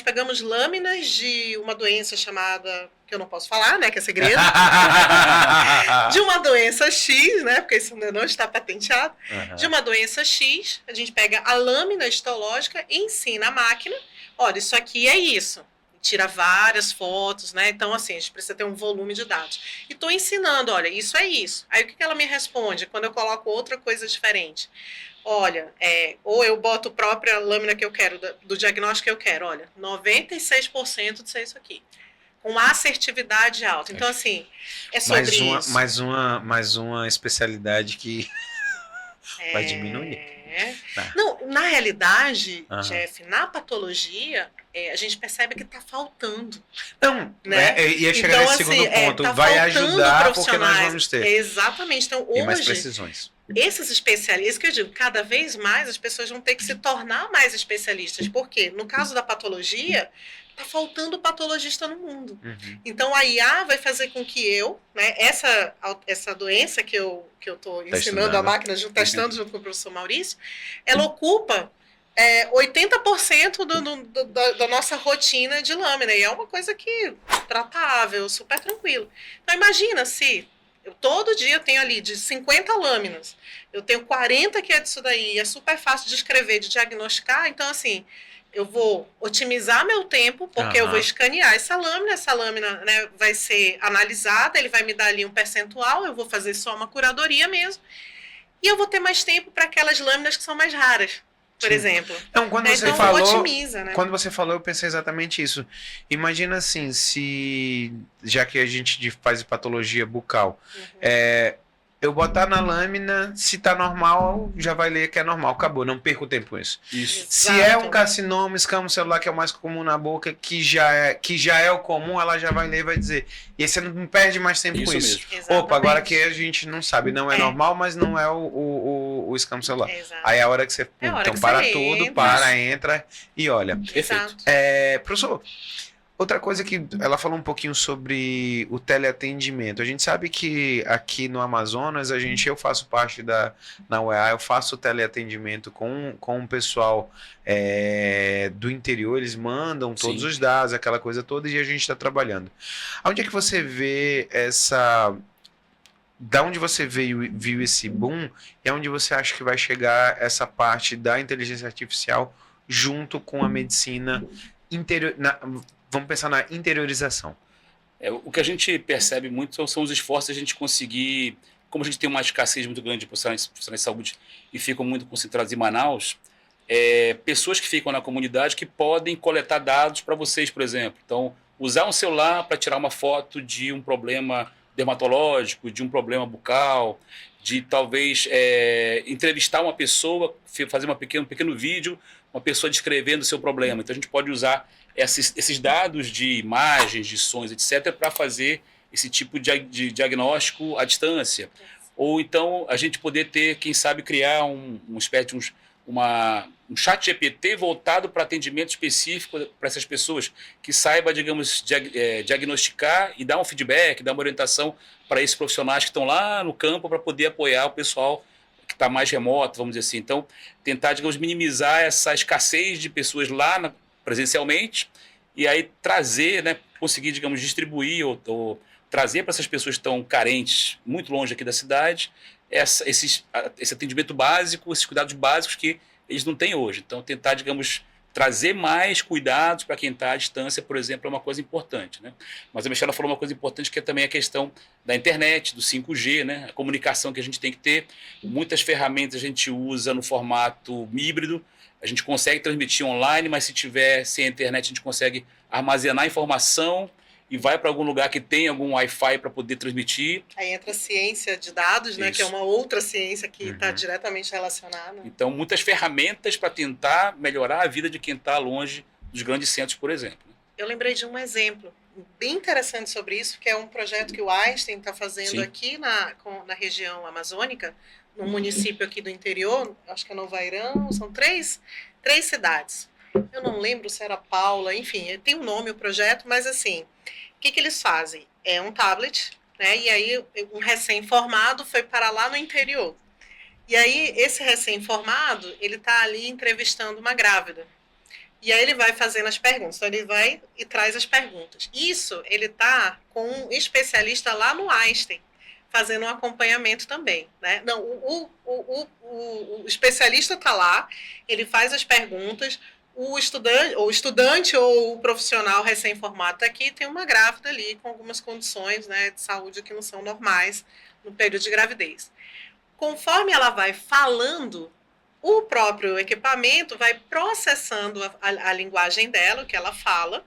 pegamos lâminas de uma doença chamada, que eu não posso falar, né, que é segredo, de uma doença X, né, porque isso ainda não está patenteado, de uma doença X, a gente pega a lâmina histológica e ensina a máquina, olha, isso aqui é isso. Tira várias fotos, né? Então, assim, a gente precisa ter um volume de dados. E estou ensinando, olha, isso é isso. Aí, o que ela me responde quando eu coloco outra coisa diferente? Olha, ou eu boto a própria lâmina que eu quero, do diagnóstico que eu quero, olha, 96% de ser isso aqui. Com assertividade alta. Então, assim, é sobre isso. Mais uma especialidade que vai diminuir. Não, na realidade, Jeff, na patologia, a gente percebe que está faltando. Não, né? Ia chegar nesse segundo ponto. Tá vai ajudar porque nós vamos ter. Exatamente. Então, hoje, mais precisões. Esses especialistas, que eu digo, cada vez mais as pessoas vão ter que se tornar mais especialistas. Por quê? No caso da patologia, está faltando patologista no mundo. Então, a IA vai fazer com que né, essa doença que eu estou ensinando a máquina, testando junto com o professor Maurício, ela ocupa 80% da nossa rotina de lâmina. E é uma coisa que tratável, super tranquilo. Então, imagina se eu todo dia tenho ali de 50 lâminas, eu tenho 40 que é disso daí, é super fácil de escrever, de diagnosticar. Então, assim, eu vou otimizar meu tempo, porque eu vou escanear essa lâmina, né, vai ser analisada, ele vai me dar ali um percentual, eu vou fazer só uma curadoria mesmo, e eu vou ter mais tempo para aquelas lâminas que são mais raras, por exemplo. Então, quando você então, falou, otimiza, né? Quando você falou, eu pensei exatamente isso. Imagina assim, já que a gente faz patologia bucal, eu botar na lâmina, se tá normal, já vai ler que é normal. Acabou, não perco tempo com isso. Isso. Se é um carcinoma, escama celular, que é o mais comum na boca, que já é o comum, ela já vai ler e vai dizer. E aí você não perde mais tempo com isso. Mesmo. Opa, agora que a gente não sabe, não é normal, mas não é o escama celular. Exato. Aí é a hora que você... É a hora então que para você tudo, entra. entra e olha. Perfeito. Professor, outra coisa que ela falou um pouquinho sobre o teleatendimento. A gente sabe que aqui no Amazonas, eu faço parte na UEA, eu faço teleatendimento com o pessoal do interior, eles mandam todos Sim. os dados, aquela coisa toda, e a gente está trabalhando. Onde é que você vê da onde você viu esse boom e aonde você acha que vai chegar essa parte da inteligência artificial junto com a medicina interior, vamos pensar na interiorização. O que a gente percebe muito são os esforços de a gente conseguir, como a gente tem uma escassez muito grande de profissionais de saúde e ficam muito concentrados em Manaus, pessoas que ficam na comunidade que podem coletar dados para vocês, por exemplo. Então, usar um celular para tirar uma foto de um problema dermatológico, de um problema bucal, de talvez entrevistar uma pessoa, fazer um pequeno vídeo, uma pessoa descrevendo o seu problema. Então, a gente pode usar esses dados de imagens, de sons, etc., para fazer esse tipo de diagnóstico à distância. Ou então a gente poder ter, quem sabe, criar um chat GPT voltado para atendimento específico para essas pessoas, que saiba, digamos, diagnosticar e dar um feedback, dar uma orientação para esses profissionais que estão lá no campo para poder apoiar o pessoal que está mais remoto, vamos dizer assim. Então, tentar, digamos, minimizar essa escassez de pessoas lá presencialmente e aí trazer, né, conseguir, digamos, distribuir ou trazer para essas pessoas que estão carentes, muito longe aqui da cidade, esse atendimento básico, esses cuidados básicos que eles não têm hoje. Então, tentar, digamos, trazer mais cuidados para quem está à distância, por exemplo, é uma coisa importante, né? Mas a Michela falou uma coisa importante, que é também a questão da internet, do 5G, né? A comunicação que a gente tem que ter. Muitas ferramentas a gente usa no formato híbrido. A gente consegue transmitir online, mas se tiver sem a internet, a gente consegue armazenar informação e vai para algum lugar que tem algum Wi-Fi para poder transmitir. Aí entra a ciência de dados, né, que é Isso. uma outra ciência que está diretamente relacionada. Então, muitas ferramentas para tentar melhorar a vida de quem está longe dos grandes centros, por exemplo. Eu lembrei de um exemplo bem interessante sobre isso, que é um projeto que o Einstein está fazendo Sim. aqui na região amazônica, num município aqui do interior, acho que é Nova Irão, são três cidades. Eu não lembro se era Paula, enfim, tem um nome o projeto, mas assim, o que eles fazem? É um tablet, né? E aí um recém-formado foi para lá no interior. E aí esse recém-formado, ele está ali entrevistando uma grávida. E aí ele vai fazendo as perguntas. Então ele vai e traz as perguntas. Isso, ele está com um especialista lá no Einstein, fazendo um acompanhamento também, né? Não, o especialista está lá, ele faz as perguntas, o estudante ou o profissional recém-formado está aqui, tem uma grávida ali com algumas condições, né, de saúde que não são normais no período de gravidez. Conforme ela vai falando, o próprio equipamento vai processando a linguagem dela, o que ela fala,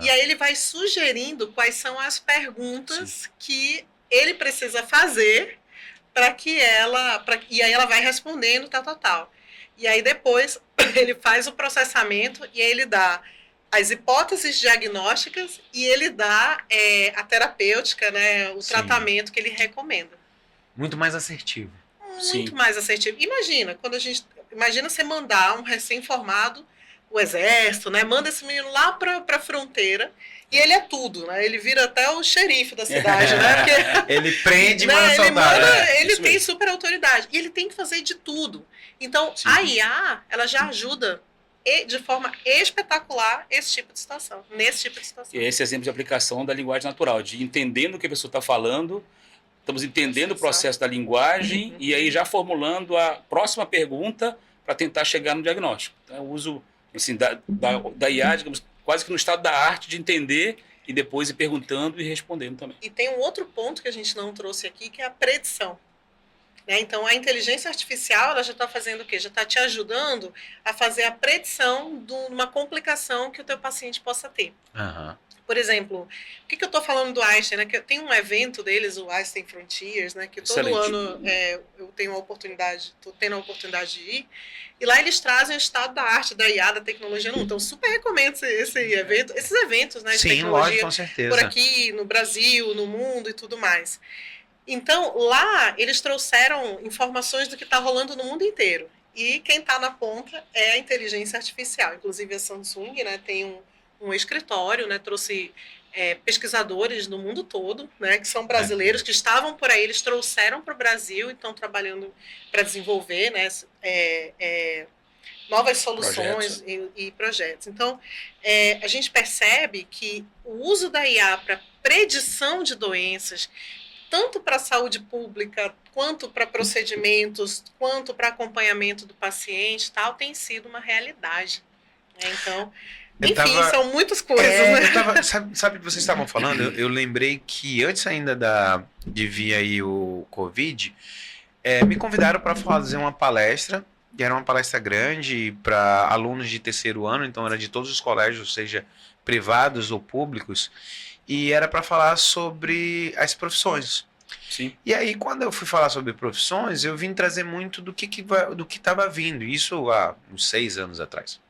e aí ele vai sugerindo quais são as perguntas que ele precisa fazer para que e aí ela vai respondendo, tal. E aí depois ele faz o processamento e aí ele dá as hipóteses diagnósticas e ele dá a terapêutica, né, o tratamento que ele recomenda. Muito mais assertivo. Muito mais assertivo. Imagina você mandar um recém-formado, o exército, né, manda esse menino lá para a fronteira e ele é tudo, né? Ele vira até o xerife da cidade, né? Porque, ele prende, né, manda soldado. Ele tem super autoridade e ele tem que fazer de tudo. Então, a IA, ela já ajuda de forma espetacular nesse tipo de situação. E esse exemplo de aplicação da linguagem natural, de entendendo o que a pessoa está falando, estamos entendendo o processo da linguagem e aí já formulando a próxima pergunta para tentar chegar no diagnóstico. Então, eu uso assim, da IA, digamos, quase que no estado da arte de entender e depois ir perguntando e respondendo também. E tem um outro ponto que a gente não trouxe aqui, que é a predição. Né? Então, a inteligência artificial ela já está fazendo o quê? Já está te ajudando a fazer a predição de uma complicação que o teu paciente possa ter. Por exemplo, o que eu estou falando do Einstein, né? Que tem um evento deles, o Einstein Frontiers, né? Que todo Excelente. ano eu tenho estou tendo a oportunidade de ir. E lá eles trazem o estado da arte, da IA, da tecnologia no mundo. Então, super recomendo esse evento, esses eventos, né? De Sim, tecnologia lógico, com certeza. por aqui, no Brasil, no mundo e tudo mais. Então, lá eles trouxeram informações do que está rolando no mundo inteiro. E quem está na ponta é a inteligência artificial. Inclusive a Samsung, né, tem um escritório, né, trouxe pesquisadores do mundo todo, né, que são brasileiros, que estavam por aí, eles trouxeram para o Brasil e estão trabalhando para desenvolver, né, novas soluções e projetos. Então, a gente percebe que o uso da IA para predição de doenças, tanto para a saúde pública, quanto para procedimentos, quanto para acompanhamento do paciente, tal, tem sido uma realidade. Né? Então, enfim, são muitas coisas. Né? Sabe o que vocês estavam falando? Eu lembrei que antes ainda de vir aí o Covid, me convidaram para fazer uma palestra, e era uma palestra grande para alunos de terceiro ano, então era de todos os colégios, seja privados ou públicos, e era para falar sobre as profissões. Sim. E aí, quando eu fui falar sobre profissões, eu vim trazer muito do que estava vindo, isso há uns 6 anos atrás.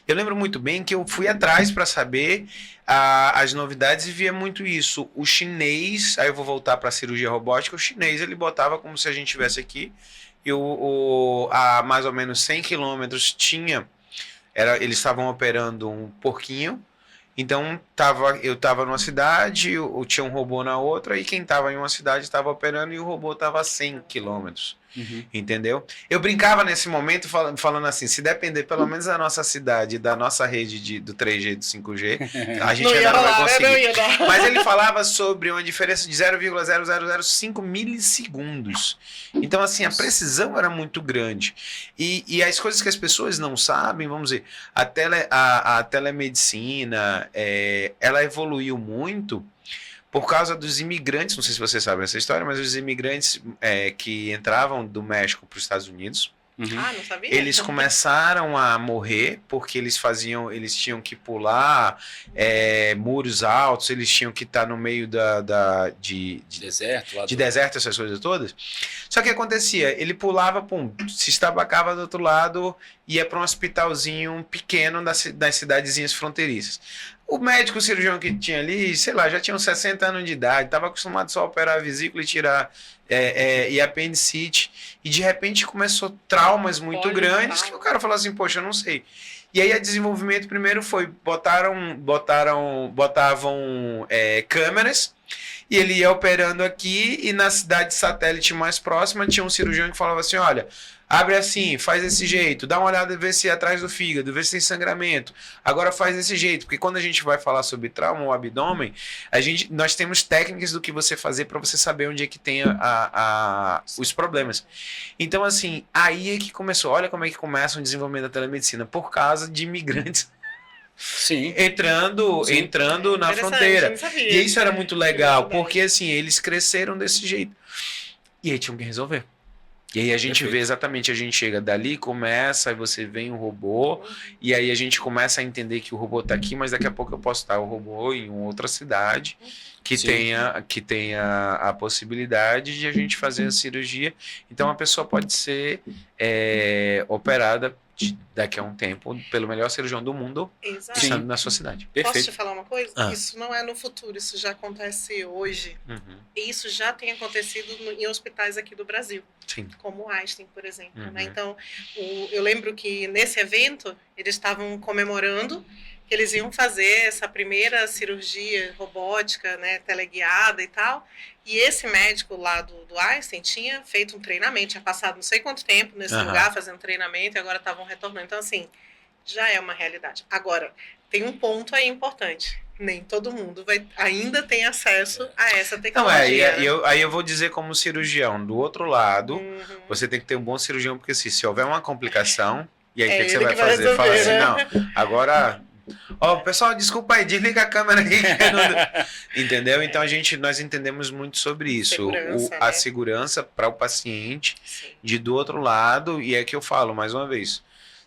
Eu lembro muito bem que eu fui atrás para saber as novidades e via muito isso. O chinês, aí eu vou voltar para a cirurgia robótica, o chinês ele botava como se a gente estivesse aqui, e a mais ou menos 100 quilômetros eles estavam operando um porquinho. Então, eu estava numa cidade, tinha um robô na outra, e quem estava em uma cidade estava operando e o robô estava a 100 quilômetros. Uhum. Entendeu? Eu brincava nesse momento falando assim, se depender pelo menos da nossa cidade, da nossa rede do 3G, do 5G, a gente ainda não vai conseguir. Mas ele falava sobre uma diferença de 0,0005 milissegundos. Então, assim, a precisão era muito grande. E as coisas que as pessoas não sabem, vamos dizer, a telemedicina, ela evoluiu muito por causa dos imigrantes, não sei se vocês sabem essa história, mas os imigrantes que entravam do México para os Estados Unidos, não sabia? Eles começaram a morrer porque eles tinham que pular muros altos, eles tinham que estar no meio de deserto, essas coisas todas. Só que acontecia, ele pulava, se estabacava do outro lado, ia para um hospitalzinho pequeno das cidadezinhas fronteiriças. O médico cirurgião que tinha ali, sei lá, já tinha uns 60 anos de idade, estava acostumado só a operar a vesícula e tirar e apendicite, e de repente começou traumas muito grandes que o cara falou assim, poxa, eu não sei. E aí o desenvolvimento primeiro foi, botavam câmeras, e ele ia operando aqui, e na cidade satélite mais próxima tinha um cirurgião que falava assim, olha, abre assim, faz desse jeito, dá uma olhada, vê se é atrás do fígado, vê se tem sangramento. Agora faz desse jeito, porque quando a gente vai falar sobre trauma ou abdômen, nós temos técnicas do que você fazer para você saber onde é que tem os problemas. Então, assim, aí é que começou. Olha como é que começa o desenvolvimento da telemedicina, por causa de imigrantes. Sim. Entrando na fronteira. E isso era muito legal, porque assim, eles cresceram desse jeito. E aí tinham que resolver. E aí a gente vê exatamente, a gente chega dali, começa, aí você vem um robô, e aí a gente começa a entender que o robô está aqui, mas daqui a pouco eu posso estar o robô em outra cidade que tenha a possibilidade de a gente fazer a cirurgia. Então a pessoa pode ser operada daqui a um tempo pelo melhor cirurgião do mundo estando na sua cidade. Posso te falar uma coisa? Isso não é no futuro, isso já acontece hoje. E isso já tem acontecido em hospitais aqui do Brasil. Sim. Como o Einstein, por exemplo. Né? Então, eu lembro que nesse evento eles estavam comemorando que eles iam fazer essa primeira cirurgia robótica, né, teleguiada e tal. E esse médico lá do Einstein tinha feito um treinamento, tinha passado não sei quanto tempo nesse lugar fazendo treinamento e agora estavam retornando. Então, assim, já é uma realidade. Agora, tem um ponto aí importante. Nem todo mundo ainda tem acesso a essa tecnologia. Não, aí eu vou dizer como cirurgião, do outro lado, você tem que ter um bom cirurgião, porque se houver uma complicação, e aí o que você vai fazer? Resolver, fala assim, né? não, agora... pessoal, desculpa aí, desliga a câmera aí. Entendeu? Então nós entendemos muito sobre isso. A segurança para o paciente do outro lado, e é que eu falo mais uma vez.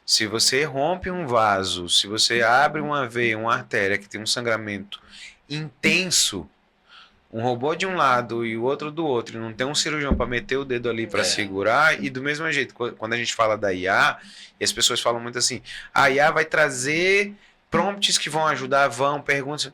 Se você rompe um vaso, se você abre uma veia, uma artéria que tem um sangramento intenso, um robô de um lado e o outro do outro, e não tem um cirurgião para meter o dedo ali para segurar, e do mesmo jeito, quando a gente fala da IA, e as pessoas falam muito assim, a IA vai trazer prompts que vão ajudar, perguntas.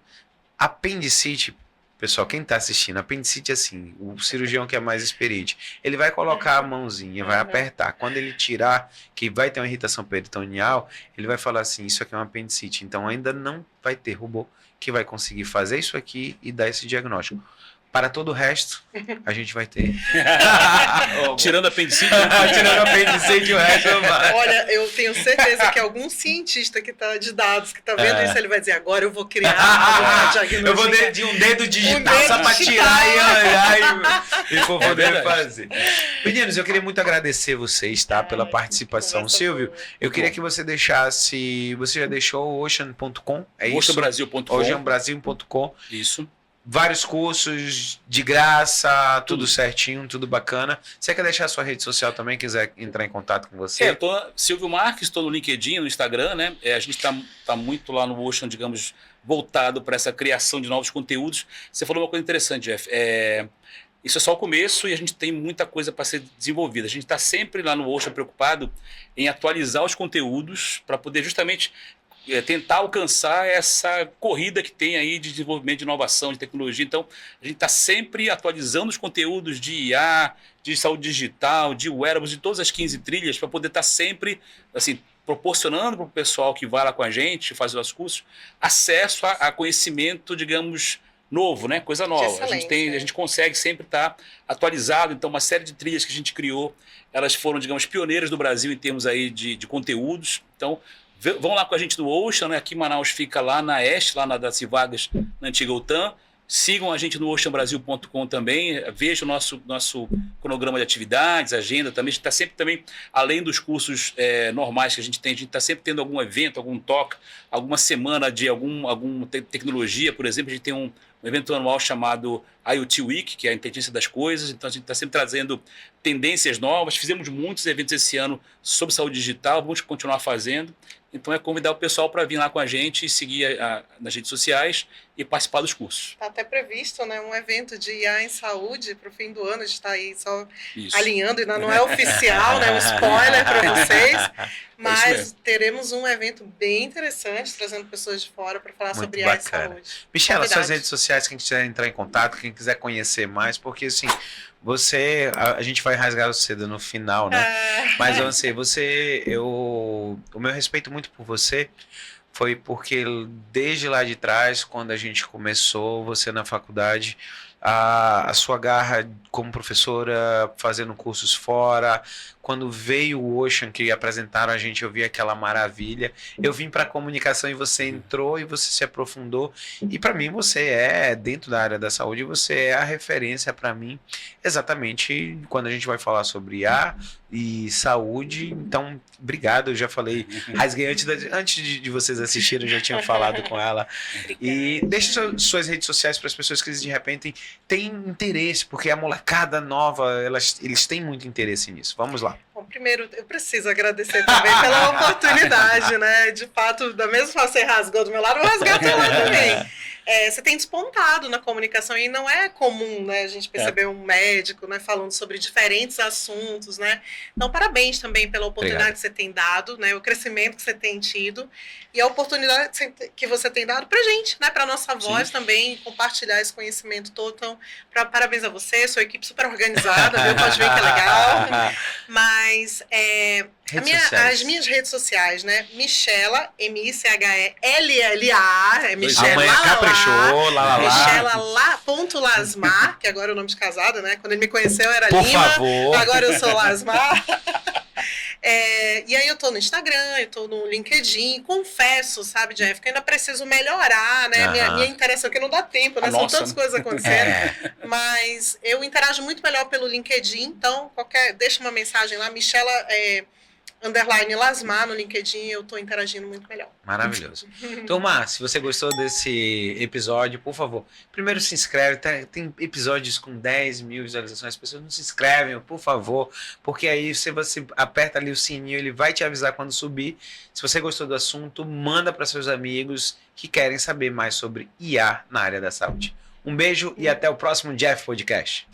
Apendicite, pessoal, quem está assistindo, apendicite assim, o cirurgião que é mais experiente, ele vai colocar a mãozinha, vai apertar. Quando ele tirar, que vai ter uma irritação peritoneal, ele vai falar assim, isso aqui é um apendicite. Então ainda não vai ter robô que vai conseguir fazer isso aqui e dar esse diagnóstico. Para todo o resto, a gente vai ter. Tirando apendicite. Tirando apendicite, o resto vai. Olha, eu tenho certeza que algum cientista que tá de dados, que tá vendo isso, ele vai dizer, agora eu vou criar uma diagnóstica. Eu vou de um dedo digital só para tirar e olhar e for poder fazer. Meninos, eu queria muito agradecer vocês, tá? Pela participação. Silvio, eu queria que você deixasse... Você já deixou o ocean.com? É isso? Oceanbrasil.com. Oceanbrasil.com. Isso. Vários cursos de graça, tudo certinho, tudo bacana. Você quer deixar a sua rede social também, quiser entrar em contato com você? Eu tô Silvio Marques, estou no LinkedIn, no Instagram, né? A gente tá muito lá no Ocean, digamos, voltado para essa criação de novos conteúdos. Você falou uma coisa interessante, Jeff. Isso é só o começo e a gente tem muita coisa para ser desenvolvida. A gente está sempre lá no Ocean preocupado em atualizar os conteúdos para poder justamente tentar alcançar essa corrida que tem aí de desenvolvimento de inovação, de tecnologia. Então, a gente está sempre atualizando os conteúdos de IA, de saúde digital, de wearables, de todas as 15 trilhas, para poder estar sempre assim, proporcionando para o pessoal que vai lá com a gente, fazer os cursos, acesso a conhecimento, digamos, novo, né? Coisa nova. A gente consegue sempre estar atualizado. Então, uma série de trilhas que a gente criou, elas foram, digamos, pioneiras do Brasil em termos aí de conteúdos. Então, vão lá com a gente no Ocean, né? Aqui em Manaus fica lá na Este, lá na Daci Vargas, na antiga UTAM. Sigam a gente no oceanbrasil.com também, vejam o nosso cronograma de atividades, agenda também. A gente está sempre também, além dos cursos normais que a gente está sempre tendo algum evento, algum talk, alguma semana de alguma tecnologia, por exemplo. A gente tem um evento anual chamado IoT Week, que é a inteligência das coisas. Então a gente está sempre trazendo tendências novas. Fizemos muitos eventos esse ano sobre saúde digital, vamos continuar fazendo. Então é convidar o pessoal para vir lá com a gente e seguir nas redes sociais e participar dos cursos. Está até previsto, né, um evento de IA em saúde para o fim do ano. A gente está aí só alinhando, ainda não é oficial, né, um spoiler para vocês. Mas teremos um evento bem interessante, trazendo pessoas de fora para falar sobre IA e saúde. Michela, suas redes sociais, quem quiser entrar em contato, quem quiser conhecer mais, porque assim... a gente vai rasgar o cedo no final, né? Mas eu não sei, o meu respeito muito por você foi porque desde lá de trás, quando a gente começou, você na faculdade, a sua garra como professora, fazendo cursos fora, quando veio o Ocean, que apresentaram a gente, eu vi aquela maravilha. Eu vim para a comunicação e você entrou e você se aprofundou. E para mim você dentro da área da saúde, você é a referência para mim, exatamente quando a gente vai falar sobre IA e saúde. Então, obrigado, eu já falei, rasguei antes de vocês assistirem, eu já tinha falado com ela. E deixe suas redes sociais para as pessoas que de repente têm interesse, porque a molecada nova, eles têm muito interesse nisso. Vamos lá. Bom, primeiro, eu preciso agradecer também pela oportunidade, né? De fato, da mesma forma que você rasgou do meu lado, eu vou rasgar do teu lado também. Você tem despontado na comunicação e não é comum, né, a gente perceber um médico, né, falando sobre diferentes assuntos, né? Então, parabéns também pela oportunidade que você tem dado, né, o crescimento que você tem tido e a oportunidade que você tem dado pra gente, né, pra nossa voz também, compartilhar esse conhecimento todo. Então, parabéns a você, sua equipe super organizada, viu? Pode ver que é legal. Mas as minhas redes sociais, né? Michela, M-I-C-H-E-L-L-A, Michela Michela.Lasmar, que agora é o nome de casada, né? Quando ele me conheceu era Por Lima, favor. Agora eu sou Lasmar. E aí eu tô no Instagram, eu tô no LinkedIn, confesso, sabe, Jeff, que eu ainda preciso melhorar, né, minha interação, que não dá tempo, né, são tantas coisas acontecendo, mas eu interajo muito melhor pelo LinkedIn, então deixa uma mensagem lá, Michela _Lasmar no LinkedIn, eu tô interagindo muito melhor. Maravilhoso. Turma, se você gostou desse episódio, por favor, primeiro se inscreve. Tem episódios com 10 mil visualizações, as pessoas não se inscrevem, por favor, porque aí você aperta ali o sininho, ele vai te avisar quando subir. Se você gostou do assunto, manda para seus amigos que querem saber mais sobre IA na área da saúde. Um beijo e até o próximo Jeff Podcast.